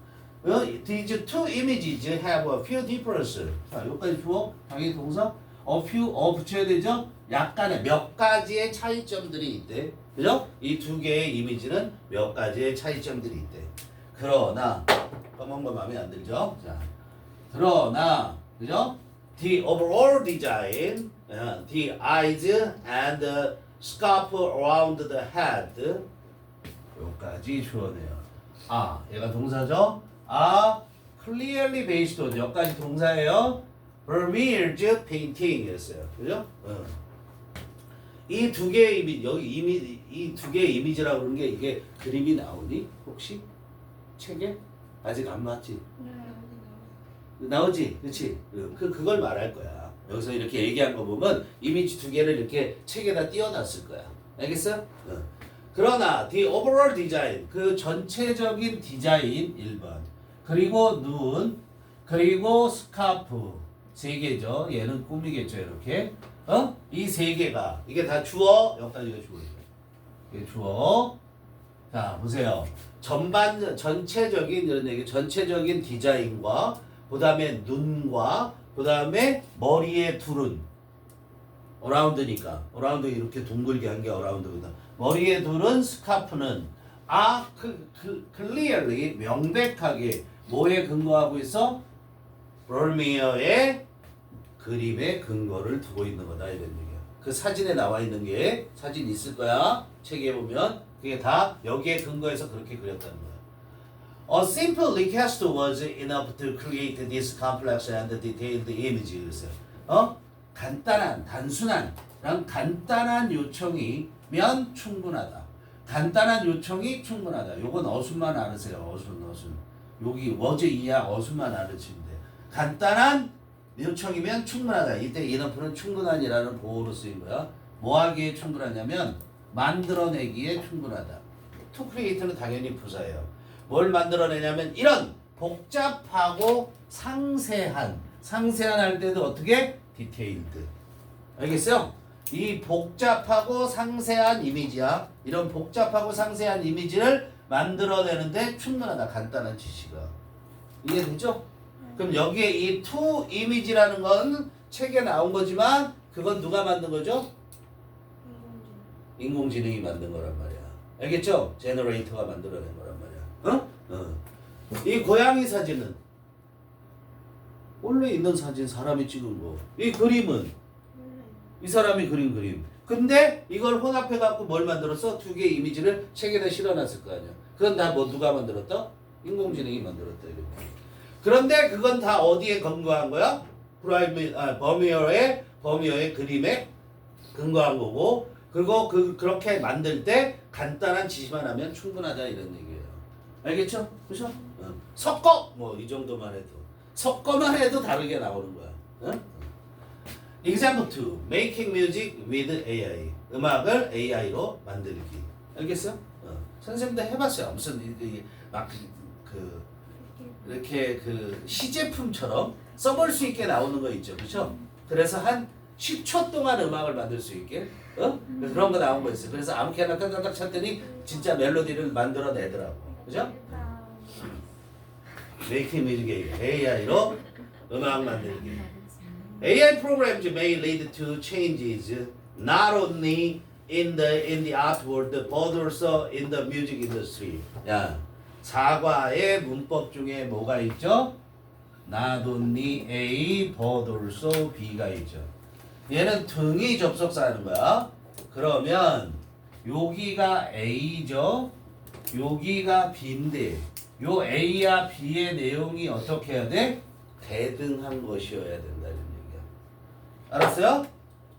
These two images have a few differences. 자, 여기까지 주어, 당연히 동사. A few, 붙여야 되죠? 약간의 몇 가지의 차이점들이 있대. 그죠? 이 두 개의 이미지는 몇 가지의 차이점들이 있대. 그러나, 검은 거 마음에 안 들죠? 자, 그러나, 그죠? The overall design, the eyes and the scarf around the head. 여기까지 주어네요. 얘가 동사죠? clearly based on 여기까지 동사예요. Vermeer's painting이었어요. 그죠? 이 두 개의 이미지, 이 두 개의 이미지라고 그러는 게 이게 그림이 나오니? 혹시? 책에? 아직 안 맞지? 나오지? 그치? 그걸 말할 거야. 여기서 이렇게 얘기한 거 보면 이미지 두 개를 이렇게 책에다 띄워놨을 거야. 알겠어? 그러나 the overall design 그 전체적인 디자인 1번 그리고 눈 그리고 스카프 세 개죠. 얘는 꾸미겠죠. 이렇게 이 세 개가 이게 다 주어 여기까지가 주어죠. 이게 주어. 자 보세요. 전체적인 이런 얘기 전체적인 디자인과 그 다음에 눈과 그 다음에 머리의 둘은 어라운드니까 어라운드 이렇게 둥글게 한 게 어라운드거든. 머리의 둘은 스카프는 clearly 명백하게 뭐에 근거하고 있어? 벌미어의 그림에 근거를 두고 있는 거다 이런 얘기야. 그 사진에 나와 있는 게 사진 있을 거야. 책에 보면 그게 다 여기에 근거해서 그렇게 그렸다는 거야. A simple request was enough to create this complex and detailed image. 그랬어요. 간단한, 단순한, 간단한 요청이면 충분하다. 간단한 요청이 충분하다. 요건 어순만 알으세요. 어순. 여기 워즈 이하 어순만 알으시면 돼. 간단한 요청이면 충분하다. 이때 enough는 충분한이라는 보호로 쓰인 거야. 뭐 하기에 충분하냐면 만들어내기에 충분하다. To create는 당연히 부사예요. 뭘 만들어내냐면 이런 복잡하고 상세한 할 때도 어떻게? 디테일드. 알겠어요? 이 복잡하고 상세한 이미지야. 이런 복잡하고 상세한 이미지를 만들어내는데 충분하다. 간단한 지시가. 이해되죠? 그럼 여기에 이 to 이미지라는 건 책에 나온 거지만 그건 누가 만든 거죠? 인공지능이 만든 거란 말이야. 알겠죠? 제너레이터가 만들어낸 거란 말이야. 이 고양이 사진은 원래 있는 사진 사람이 찍은 거. 이 그림은 이 사람이 그린 그림. 근데 이걸 혼합해 갖고 뭘 만들었어? 두 개의 이미지를 책에다 실어놨을 거 아니야. 그건 다 뭐 누가 만들었다? 인공지능이 만들었다 이렇게. 그런데 그건 다 어디에 근거한 거야? 버미어의 그림에 근거한 거고. 그리고 그렇게 만들 때 간단한 지시만 하면 충분하다 이런 얘기예요. 알겠죠? 그죠? 섞어! 뭐 이 정도만 해도. 섞어만 해도 다르게 나오는 거야. Example 2. Making music with AI. 음악을 AI로 만들기. 알겠어? 선생님도 해봤어요. 무슨 막 이렇게 시제품처럼 써볼 수 있게 나오는 거 있죠. 그죠? 그래서 한 10초 동안 음악을 만들 수 있게 그런 거 나온 거 있어요. 그래서 아무렇게나 딱딱딱 쳤더니 진짜 멜로디를 만들어내더라고. 그죠? Making music AI로 음악 만들기. AI programs may lead to changes not only in the art world but also in the music industry. 야, 사과의 문법 중에 뭐가 있죠? Not only A but also B가 있죠. 얘는 등이 접속사하는 거야. 그러면 여기가 A죠. 여기가 B인데 요 A와 B의 내용이 어떻게 해야 돼? 대등한 것이어야 된다는 얘기야. 알았어요?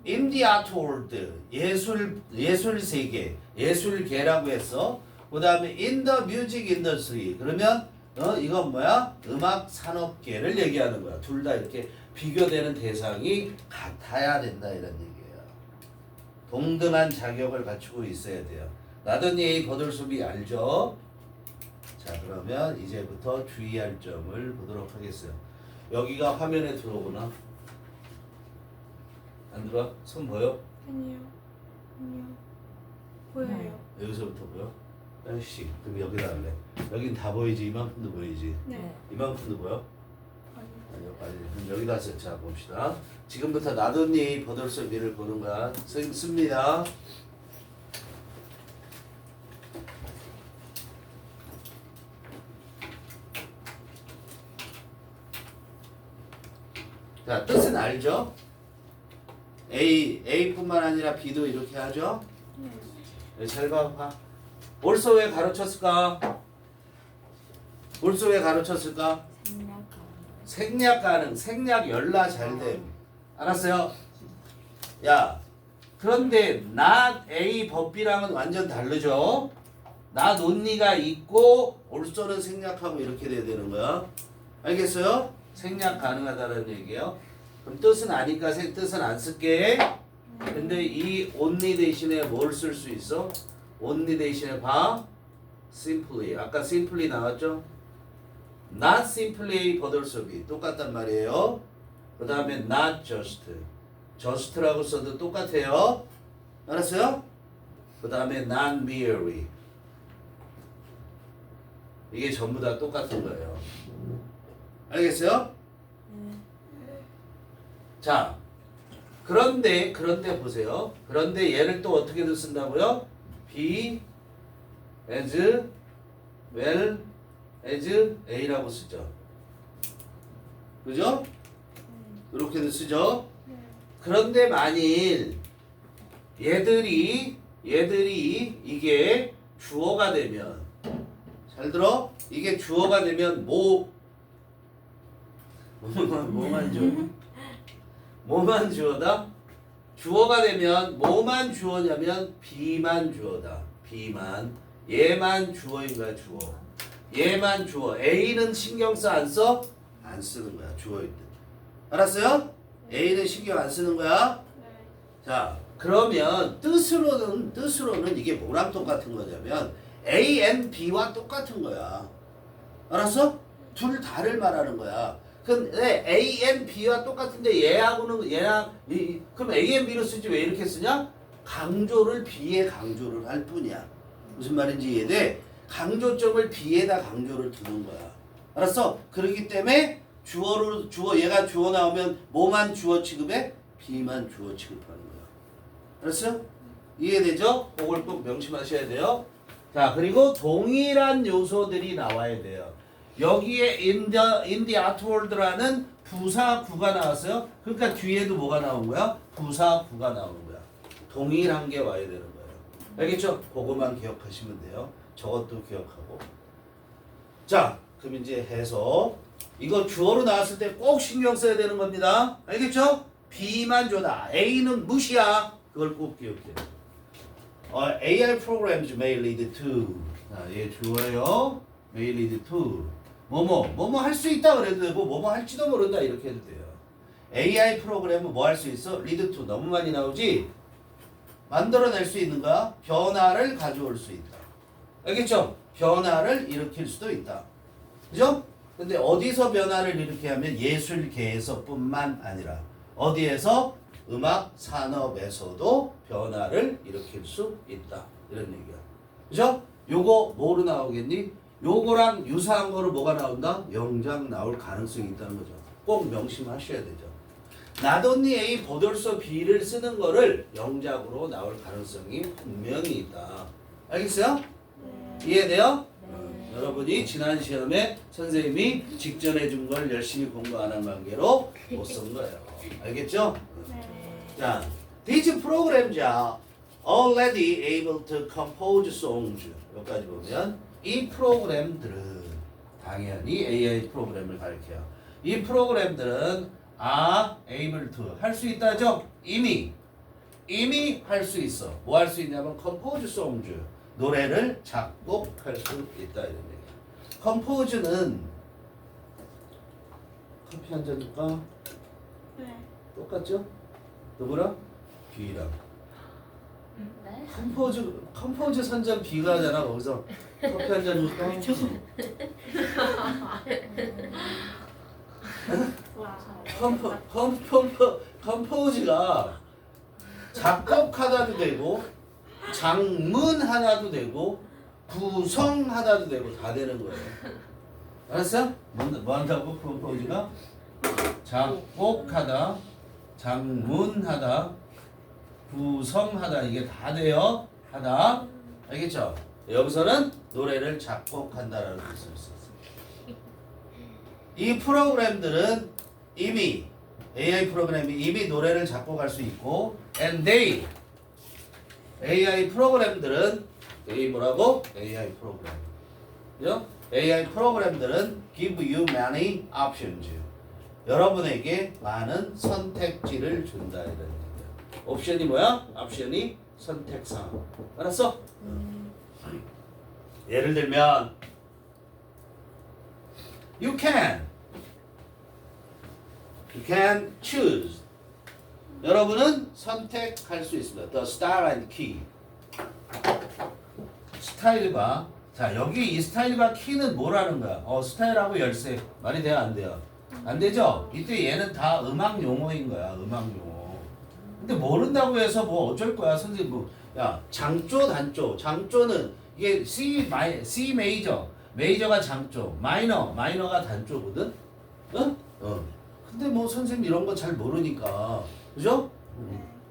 In the art world 예술 세계 예술계라고 했어. 그 다음에 in the music industry 그러면 이건 뭐야? 음악 산업계를 얘기하는 거야. 둘 다 이렇게 비교되는 대상이 같아야 된다 이런 얘기예요. 동등한 자격을 갖추고 있어야 돼요. 나더니 A 버들소비 알죠? 자 그러면 이제부터 주의할 점을 보도록 하겠어요. 여기가 화면에 들어오나? 안 들어와? 손 보여? 아니요. 보여요. 여기서부터 보여? 아이씨 그럼 여기다 할래. 여긴 다 보이지? 이만큼도 보이지? 네. 이만큼도 보여? 아니요. 아니요. 그럼 여기다 자 봅시다. 지금부터 나도니 버들소비를 보는 거야. 씁니다. 자, 뜻은 알죠? A뿐만 아니라 B도 이렇게 하죠? 네. 잘 봐. 벌써 왜 가르쳤을까? 벌써 왜 가르쳤을까? 생략 가능, 생략 열라 잘됨. 알았어요? 야, 그런데 not A but B랑은 완전 다르죠? not only가 있고 also는 생략하고 이렇게 돼야 되는 거야. 알겠어요? 생략 가능하다는 얘기예요. 그럼 뜻은 아니까 뜻은 안 쓸게. 근데 이 only 대신에 뭘 쓸 수 있어? only 대신에 봐. simply. 아까 simply 나왔죠? not simply but also be. 똑같단 말이에요. 그 다음에 not just. just라고 써도 똑같아요. 알았어요? 그 다음에 not merely. 이게 전부 다 똑같은 거예요. 알겠어요? 자, 그런데 보세요. 그런데 얘를 또 어떻게든 쓴다고요? be as well as A라고 쓰죠. 그죠? 이렇게도 쓰죠. 그런데 만일 얘들이 이게 주어가 되면, 잘 들어? 이게 주어가 되면 뭐만 주어? 뭐만 주어다? 주어가 되면 뭐만 주어냐면 be만 주어다. be만. 얘만 주어인가 주어. 얘만 주어. A는 신경 써 안 써? 안 쓰는 거야. 주어일 때. 알았어요? A는 신경 안 쓰는 거야. 자, 그러면 뜻으로는 이게 뭐랑 똑같은 거냐면 A and B와 똑같은 거야. 알았어? 둘 다를 말하는 거야. 근데 A and B와 똑같은데 얘하고는 그럼 A and B로 쓰지 왜 이렇게 쓰냐? 강조를 B에 강조를 할 뿐이야. 무슨 말인지 이해돼? 강조점을 B에다 강조를 두는 거야. 알았어? 그렇기 때문에 얘가 주어 나오면 뭐만 주어 취급해? B만 주어 취급하는 거야. 알았어? 이해되죠? 그걸 꼭 명심하셔야 돼요. 자, 그리고 동일한 요소들이 나와야 돼요. 여기에 in the outward라는 부사구가 나왔어요. 그러니까 뒤에도 뭐가 나온 거야? 부사구가 나오는 거야. 동일한 게 와야 되는 거예요. 알겠죠? 그거만 기억하시면 돼요. 저것도 기억하고. 자, 그럼 이제 해서 이거 주어로 나왔을 때 꼭 신경 써야 되는 겁니다. 알겠죠? B만 줘다. A는 무시야. 그걸 꼭 기억해요. AI programs may lead to. 자, 얘 주어예요. may lead to. 뭐뭐 할 수 있다 그래도 되고 뭐뭐 할지도 모른다 이렇게 해도 돼요. AI 프로그램은 뭐 할 수 있어? lead to. 너무 많이 나오지? 만들어낼 수 있는 거야. 변화를 가져올 수 있다. 알겠죠? 변화를 일으킬 수도 있다. 그죠? 근데 어디서 변화를 일으키게 하면 예술계에서뿐만 아니라 어디에서? 음악 산업에서도 변화를 일으킬 수 있다. 이런 얘기야. 그죠? 요거 뭐로 나오겠니? 요거랑 유사한 거로 뭐가 나온다? 영장 나올 가능성이 있다는 거죠. 꼭 명심하셔야 되죠. not only A but also B를 쓰는 거를 영작으로 나올 가능성이 분명히 있다. 알겠어요? 이해돼요? 여러분이 지난 시험에 선생님이 직전해 준 걸 열심히 공부 안 한 관계로 못 쓴 거예요. 알겠죠? 자, these programs are already able to compose songs. 여기까지 보면 이 프로그램들은 당연히 AI 프로그램을 가리켜요. 이 프로그램들은 are able to 할 수 있다죠? 이미 할 수 있어. 뭐 할 수 있냐면 compose songs. 노래를 작곡할 수 있다 이런 얘기야. compose는 커피 한 잔 줄까? 네. 똑같죠? 누구랑? B랑. 네? 컴포즈 선전 B가 하잖아. 거기서 커피 한 잔 줄까? 와. 컴포즈가 작곡하다도 되고 장문하다도 되고 구성하다도 되고 다 되는 거예요. 알았어? 뭐 한다고 컴포즈가? 작곡하다, 장문하다, 구성하다 이게 다 돼요. 하다. 알겠죠? 여기서는 노래를 작곡한다라는 뜻을 썼어요. 이 프로그램들은 이미 AI 프로그램이 이미 노래를 작곡할 수 있고 and they AI 프로그램들은 뭐라고? AI 프로그램. 그죠? AI 프로그램들은 give you many options. 여러분에게 많은 선택지를 준다 이런 얘기야. 옵션이 뭐야? 옵션이 선택사항. 알았어? 예를 들면 you can choose. 여러분은 선택할 수 있습니다. The star and key. 스타일바. 자, 여기 이 스타일바 키는 뭐라는 거야? 스타일하고 열쇠. 말이 돼요, 안 돼요? 안 되죠? 이때 얘는 다 음악 용어인 거야, 음악 용어. 근데 모른다고 해서 뭐 어쩔 거야, 선생님. 뭐, 야, 장조, 단조. 장조는 이게 C 메이저. 메이저가 장조. 마이너가 단조거든? 응? 근데 뭐 선생님 이런 거 잘 모르니까. 그죠?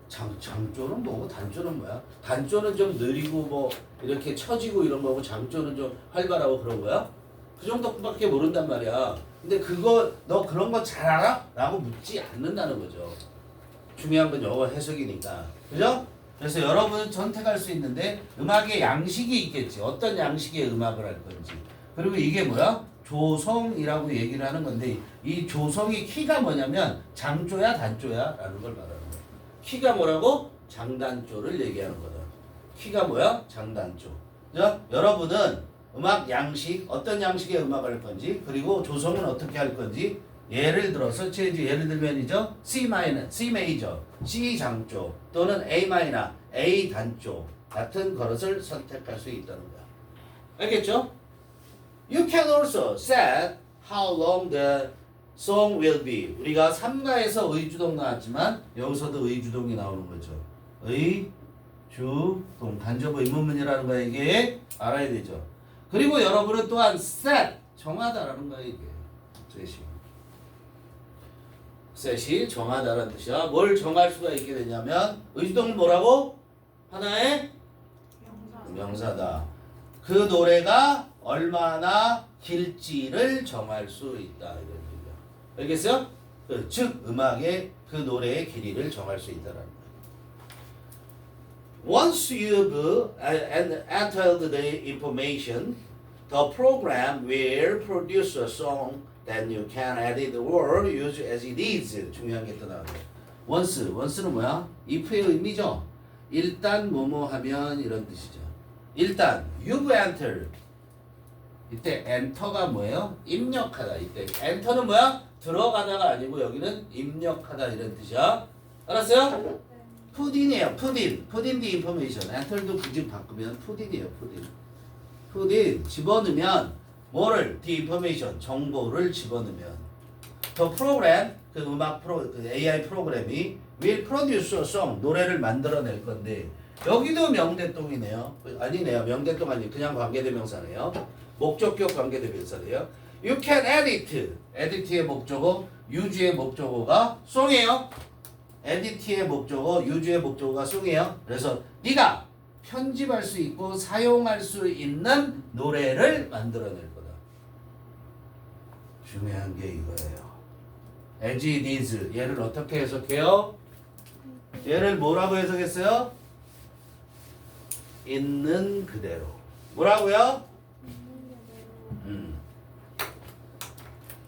장조는 뭐고 단조는 뭐야? 단조는 좀 느리고 뭐 이렇게 처지고 이런 거고 장조는 좀 활발하고 그런 거야? 그 정도밖에 모른단 말이야. 근데 그거 너 그런 거 잘 알아? 라고 묻지 않는다는 거죠. 중요한 건 영어 해석이니까. 그죠? 그래서 여러분은 선택할 수 있는데 음악의 양식이 있겠지. 어떤 양식의 음악을 할 건지. 그리고 이게 뭐야? 조성이라고 얘기를 하는 건데 이 조성이 키가 뭐냐면 장조야 단조야? 라는 걸 말하는 거야. 키가 뭐라고? 장단조를 얘기하는 거다. 키가 뭐야? 장단조. 그죠? 여러분은 음악 양식, 어떤 양식의 음악을 할 건지, 그리고 조성은 어떻게 할 건지, 예를 들어서, 예를 들면이죠, C 메이저, C 장조, 또는 A 마이너, A 단조 같은 것을 선택할 수 있다는 거야. 알겠죠? You can also set how long the song will be. 우리가 3가에서 의주동 나왔지만 여기서도 의주동이 나오는 거죠. 의주동 단조부 의문문이라는 거야 이게 알아야 되죠. 그리고 여러분은 또한 set 정하다라는 거야 이게 set이 정하다라는 뜻이야. 뭘 정할 수가 있게 되냐면 의주동은 뭐라고? 하나의 명사다. 그 노래가 얼마나 길지를 정할 수 있다 이런 얘기야. 알겠어요? 즉 음악의 그 노래의 길이를 정할 수 있다라는 거야. Once you've entered the information, the program will produce a song that you can edit or use as it is. 중요한 게 또 나와요. once는 뭐야? if의 의미죠. 일단 뭐뭐 하면 이런 뜻이죠. 일단 you've entered. 이때 enter가 뭐예요? 입력하다. 이때 enter는 뭐야? 들어가다가 아니고 여기는 입력하다 이런 뜻이야. 알았어요? put in이에요. put in the information. enter도 굳이 바꾸면 put in이에요. put in 집어넣으면 뭐를? the information 정보를 집어넣으면 the program 그 음악 그 AI 프로그램이 will produce a song 노래를 만들어낼 건데 여기도 명대동이네요. 아니네요. 명대동 아니 그냥 관계대명사네요. 목적격 관계대명사네요. You can edit. edit의 목적어, use의 목적어가 song이에요. edit의 목적어, use의 목적어가 song이에요. 그래서 네가 편집할 수 있고 사용할 수 있는 노래를 만들어낼 거다. 중요한 게 이거예요. as it is. 얘를 어떻게 해석해요? 얘를 뭐라고 해석했어요? 있는 그대로. 뭐라고요?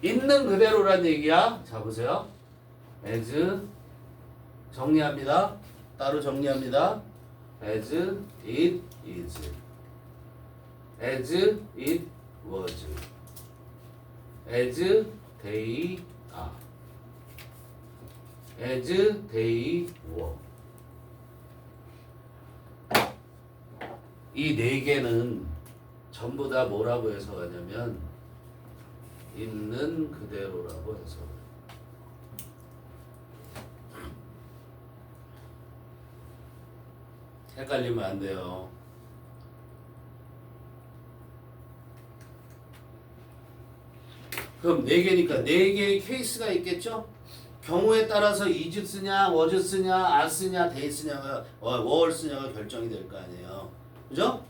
있는 그대로란 얘기야. 자 보세요. as 정리합니다. 따로 정리합니다. as it is. as it was. as they are. as they were. 이 네 개는 전부 다 뭐라고 해석하냐면 있는 그대로라고 해석해요. 헷갈리면 안 돼요. 그럼 네 개니까 네 개의 케이스가 있겠죠? 경우에 따라서 is 쓰냐, was 쓰냐, are 쓰냐, they 쓰냐가 were 쓰냐가 결정이 될 거 아니에요. 그죠?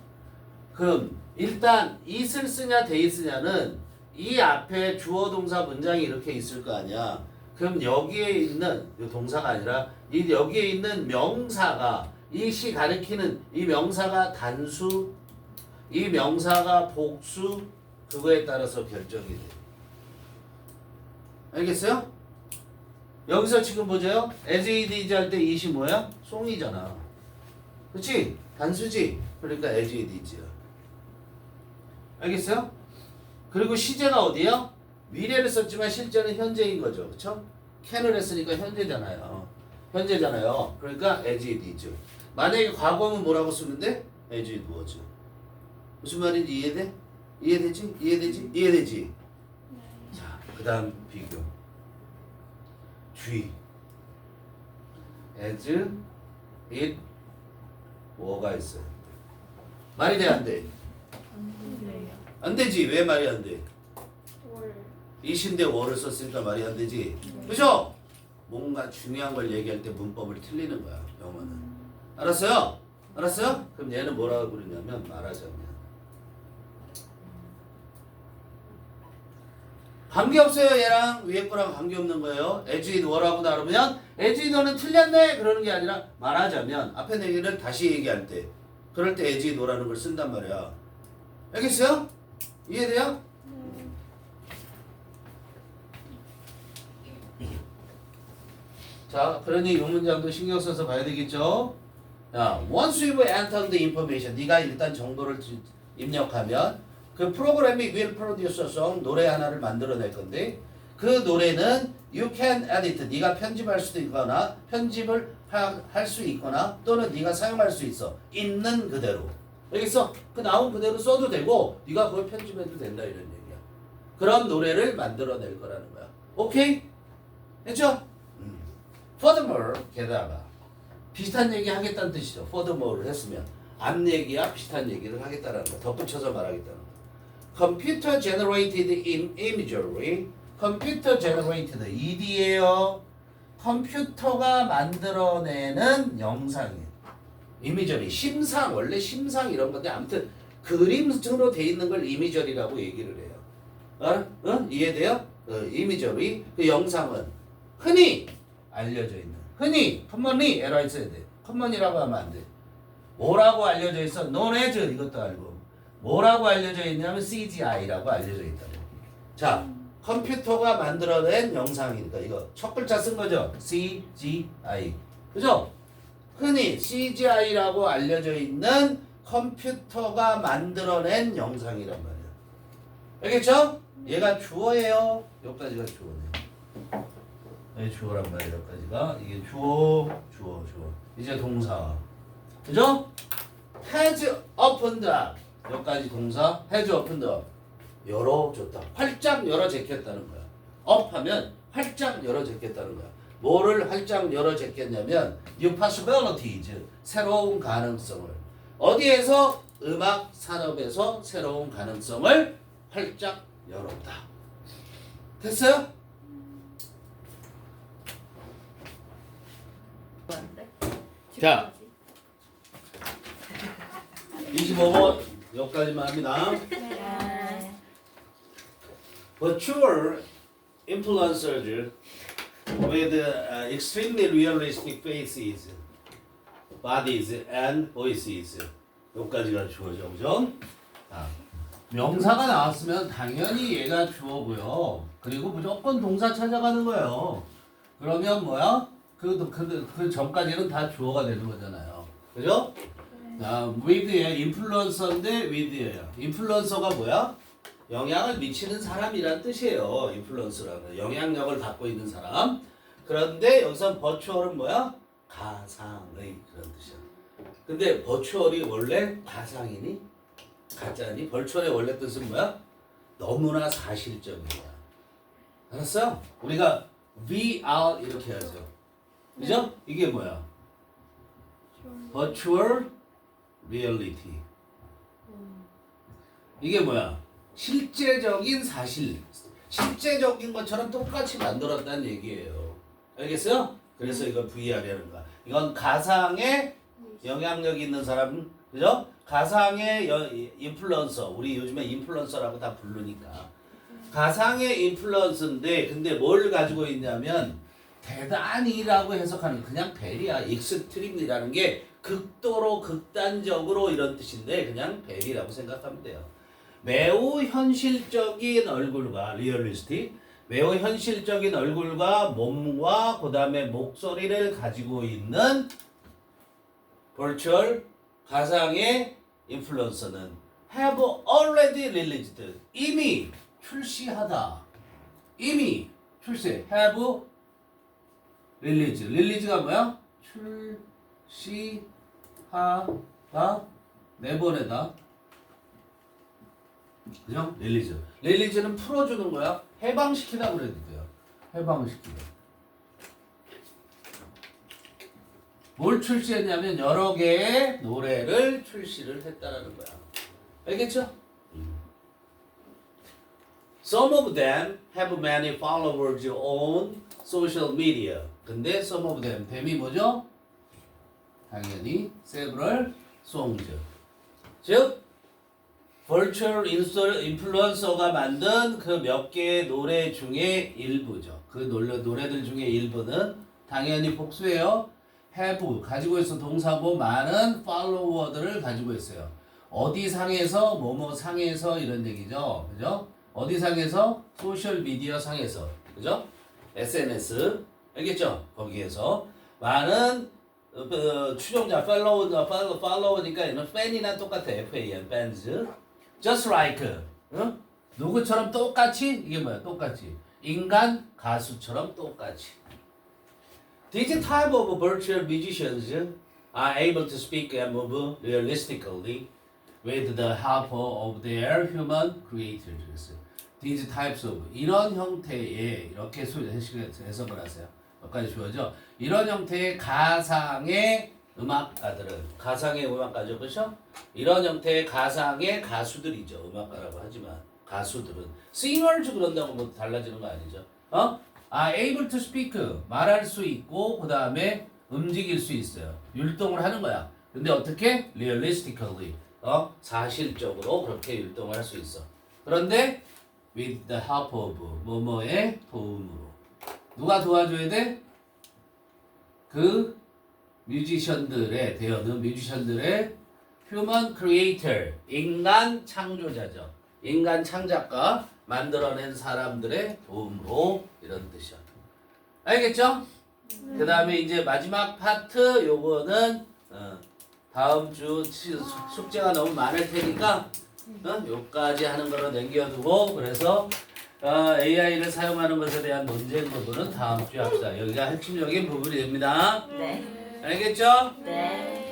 그럼 일단 it을 쓰냐, they 쓰냐는 이 앞에 주어 동사 문장이 이렇게 있을 거 아니야. 그럼 여기에 있는 동사가 아니라 이 여기에 있는 명사가 이 시 가리키는 이 명사가 단수, 이 명사가 복수 그거에 따라서 결정이 돼. 알겠어요? 여기서 지금 보세요. as it is 할 때 it이 뭐야? 송이잖아. 그렇지? 단수지? 그러니까 as it is야. 알겠어요? 그리고 시제가 어디요? 미래를 썼지만 실제는 현재인 거죠. 그렇죠? can을 했으니까 현재잖아요. 현재잖아요. 그러니까 as it is. 만약에 과거는 뭐라고 쓰는데? as it was. 무슨 말인지 이해돼? 이해되지? 이해되지? 이해되지? 네. 자, 그 다음 비교. G. as, it, 뭐가 있어요? 말이 돼, 안 돼? 안 돼요. 안 되지. 왜 말이 안 돼? 월. 이신데 월을 썼으니까 말이 안 되지. 그죠? 뭔가 중요한 걸 얘기할 때 문법을 틀리는 거야, 영어는. 알았어요? 알았어요? 그럼 얘는 뭐라고 부르냐면 말하자면 관계없어요. 얘랑 위에 거랑 관계없는 거예요. as it were하고 나누면 as it were는 틀렸네 그러는 게 아니라 말하자면 앞에 얘기를 다시 얘기할 때 그럴 때 as it were라는 걸 쓴단 말이야. 알겠어요? 이해돼요? 자, 그러니 이 문장도 신경 써서 봐야 되겠죠? 야, once you've entered the information, 네가 일단 정보를 입력하면 그 프로그램이 will produce a song, 노래 하나를 만들어낼 건데 그 노래는 you can edit, 네가 편집할 수도 있거나 편집을 할 수 있거나 또는 네가 사용할 수 있어. 있는 그대로. 알겠어? 그 나온 그대로 써도 되고 네가 그걸 편집해도 된다 이런 얘기야. 그런 노래를 만들어낼 거라는 거야. 오케이? 했죠? Furthermore, 게다가 비슷한 얘기 하겠다는 뜻이죠. Furthermore를 했으면 앞 얘기야 비슷한 얘기를 하겠다는 거. 덧붙여서 말하겠다는 거. Computer generated imagery. Computer generated ED예요. 컴퓨터가 만들어내는 영상이에요. 이미저리 심상 원래 심상 이런 건데 아무튼 그림으로 돼 있는 걸 이미저리라고 얘기를 해요. 이해돼요? 이미저리 그 영상은 흔히 알려져 있는 흔히 commonly 에러 있어야 돼. common이라고 하면 안 돼. 뭐라고 알려져 있어? known as 이것도 알고 뭐라고 알려져 있냐면 CGI라고 알려져 있다고. 자, 컴퓨터가 만들어낸 영상이니까 이거 첫 글자 쓴 거죠. CGI. 그죠? 흔히 CGI라고 알려져 있는 컴퓨터가 만들어낸 영상이란 말이야. 알겠죠? 얘가 주어예요. 여기까지가 주어네요. 네, 주어란 말이야. 여기까지가 이게 주어. 이제 동사. 그죠? has opened up. 여기까지 동사. has opened up. 열어줬다. 활짝 열어 제꼈다는 거야. up 하면 활짝 열어 제꼈다는 거야. 뭐를 활짝 열어 제꼈냐면 new possibilities. 새로운 가능성을. 어디에서? 음악 산업에서 새로운 가능성을 활짝 열었다. 됐어요? 자, 25번 여기까지만 합니다. 네. Virtual influencers with extremely realistic faces, bodies, and voices. 여기까지가 주어죠, 그죠? 명사가 나왔으면 당연히 얘가 주어고요. 그리고 무조건 동사 찾아가는 거예요. 그러면 뭐야? 그 전까지는 다 주어가 되는 거잖아요. 그죠? with의 인플루언서인데 with예요. 인플루언서가 뭐야? 영향을 미치는 사람이란 뜻이에요. 인플루언서라는 영향력을 갖고 있는 사람. 그런데 여기서 버추얼은 뭐야? 가상의 그런 뜻이야. 근데 버추얼이 원래 가상이니? 가짜니? 버추얼의 원래 뜻은 뭐야? 너무나 사실적이야. 알았어요? 우리가 VR 이렇게 하죠. 그죠? 이게 뭐야? Virtual Reality. 이게 뭐야? 실제적인 사실. 실제적인 것처럼 똑같이 만들었다는 얘기예요. 알겠어요? 그래서 이걸 VR이라는 거야. 이건 가상의 영향력 있는 사람, 그죠? 가상의 인플루언서. 우리 요즘에 인플루언서라고 다 부르니까. 가상의 인플루언서인데, 근데 뭘 가지고 있냐면, 대단히라고 해석하는 거 그냥 베리야. 익스트림이라는 게 극도로 극단적으로 이런 뜻인데 그냥 베리라고 생각하면 돼요. 매우 현실적인 얼굴과 리얼리스틱 매우 현실적인 얼굴과 몸과 그 다음에 목소리를 가지고 있는 virtual 가상의 인플루언서는 have already released 이미 출시하다. 이미 출시 have 릴리즈가 뭐야? 출시하다 내보내다 그죠? 릴리즈. 릴리즈는 풀어주는 거야. 해방시키다 그래도 돼요. 해방시키다. 뭘 출시했냐면 여러 개의 노래를 출시를 했다라는 거야. 알겠죠? Some of them have many followers on social media. 근데 some of them, them이 뭐죠? 당연히 several songs. 즉 virtual influencer가 만든 그 몇 개의 노래 중에 일부죠. 그 노래들 중에 일부는 당연히 복수예요. have 가지고 있어 동사고 많은 follower들을 가지고 있어요. 어디 상에서 뭐뭐 상에서 이런 얘기죠. 그죠? 어디 상에서 소셜 미디어 상에서 그죠? SNS 알겠죠? 거기에서 많은 추종자 팔로우니까 이런 팬이나 똑같아. FAN fans just like 누구처럼 똑같이 이게 뭐야? 똑같이 인간 가수처럼 똑같이. These type of virtual musicians are able to speak and move realistically with the help of their human creators. These types of 이런 형태의 이렇게 해석을 하세요. 몇 가지 주어져. 이런 형태의 가상의 음악가들은 가상의 음악가죠, 그렇죠? 이런 형태의 가상의 가수들이죠. 음악가라고 하지만 가수들은 singers 그런다고 뭐 달라지는 거 아니죠? are able to speak 말할 수 있고 그 다음에 움직일 수 있어요. 율동을 하는 거야. 근데 어떻게? realistically 사실적으로 그렇게 율동을 할 수 있어. 그런데 with the help of 뭐뭐의 도움으로 누가 도와줘야 돼? 그 뮤지션들의 대여는 뮤지션들의 human creator 인간 창조자죠. 인간 창작가 만들어낸 사람들의 도움으로 이런 뜻이야. 알겠죠? 그 다음에 이제 마지막 파트 요거는 다음 주 숙제가 너무 많을 테니까 요까지 하는 거로 남겨두고 그래서 AI를 사용하는 것에 대한 논쟁 부분은 다음 주에 합시다. 여기가 핵심적인 부분이 됩니다. 네. 알겠죠? 네.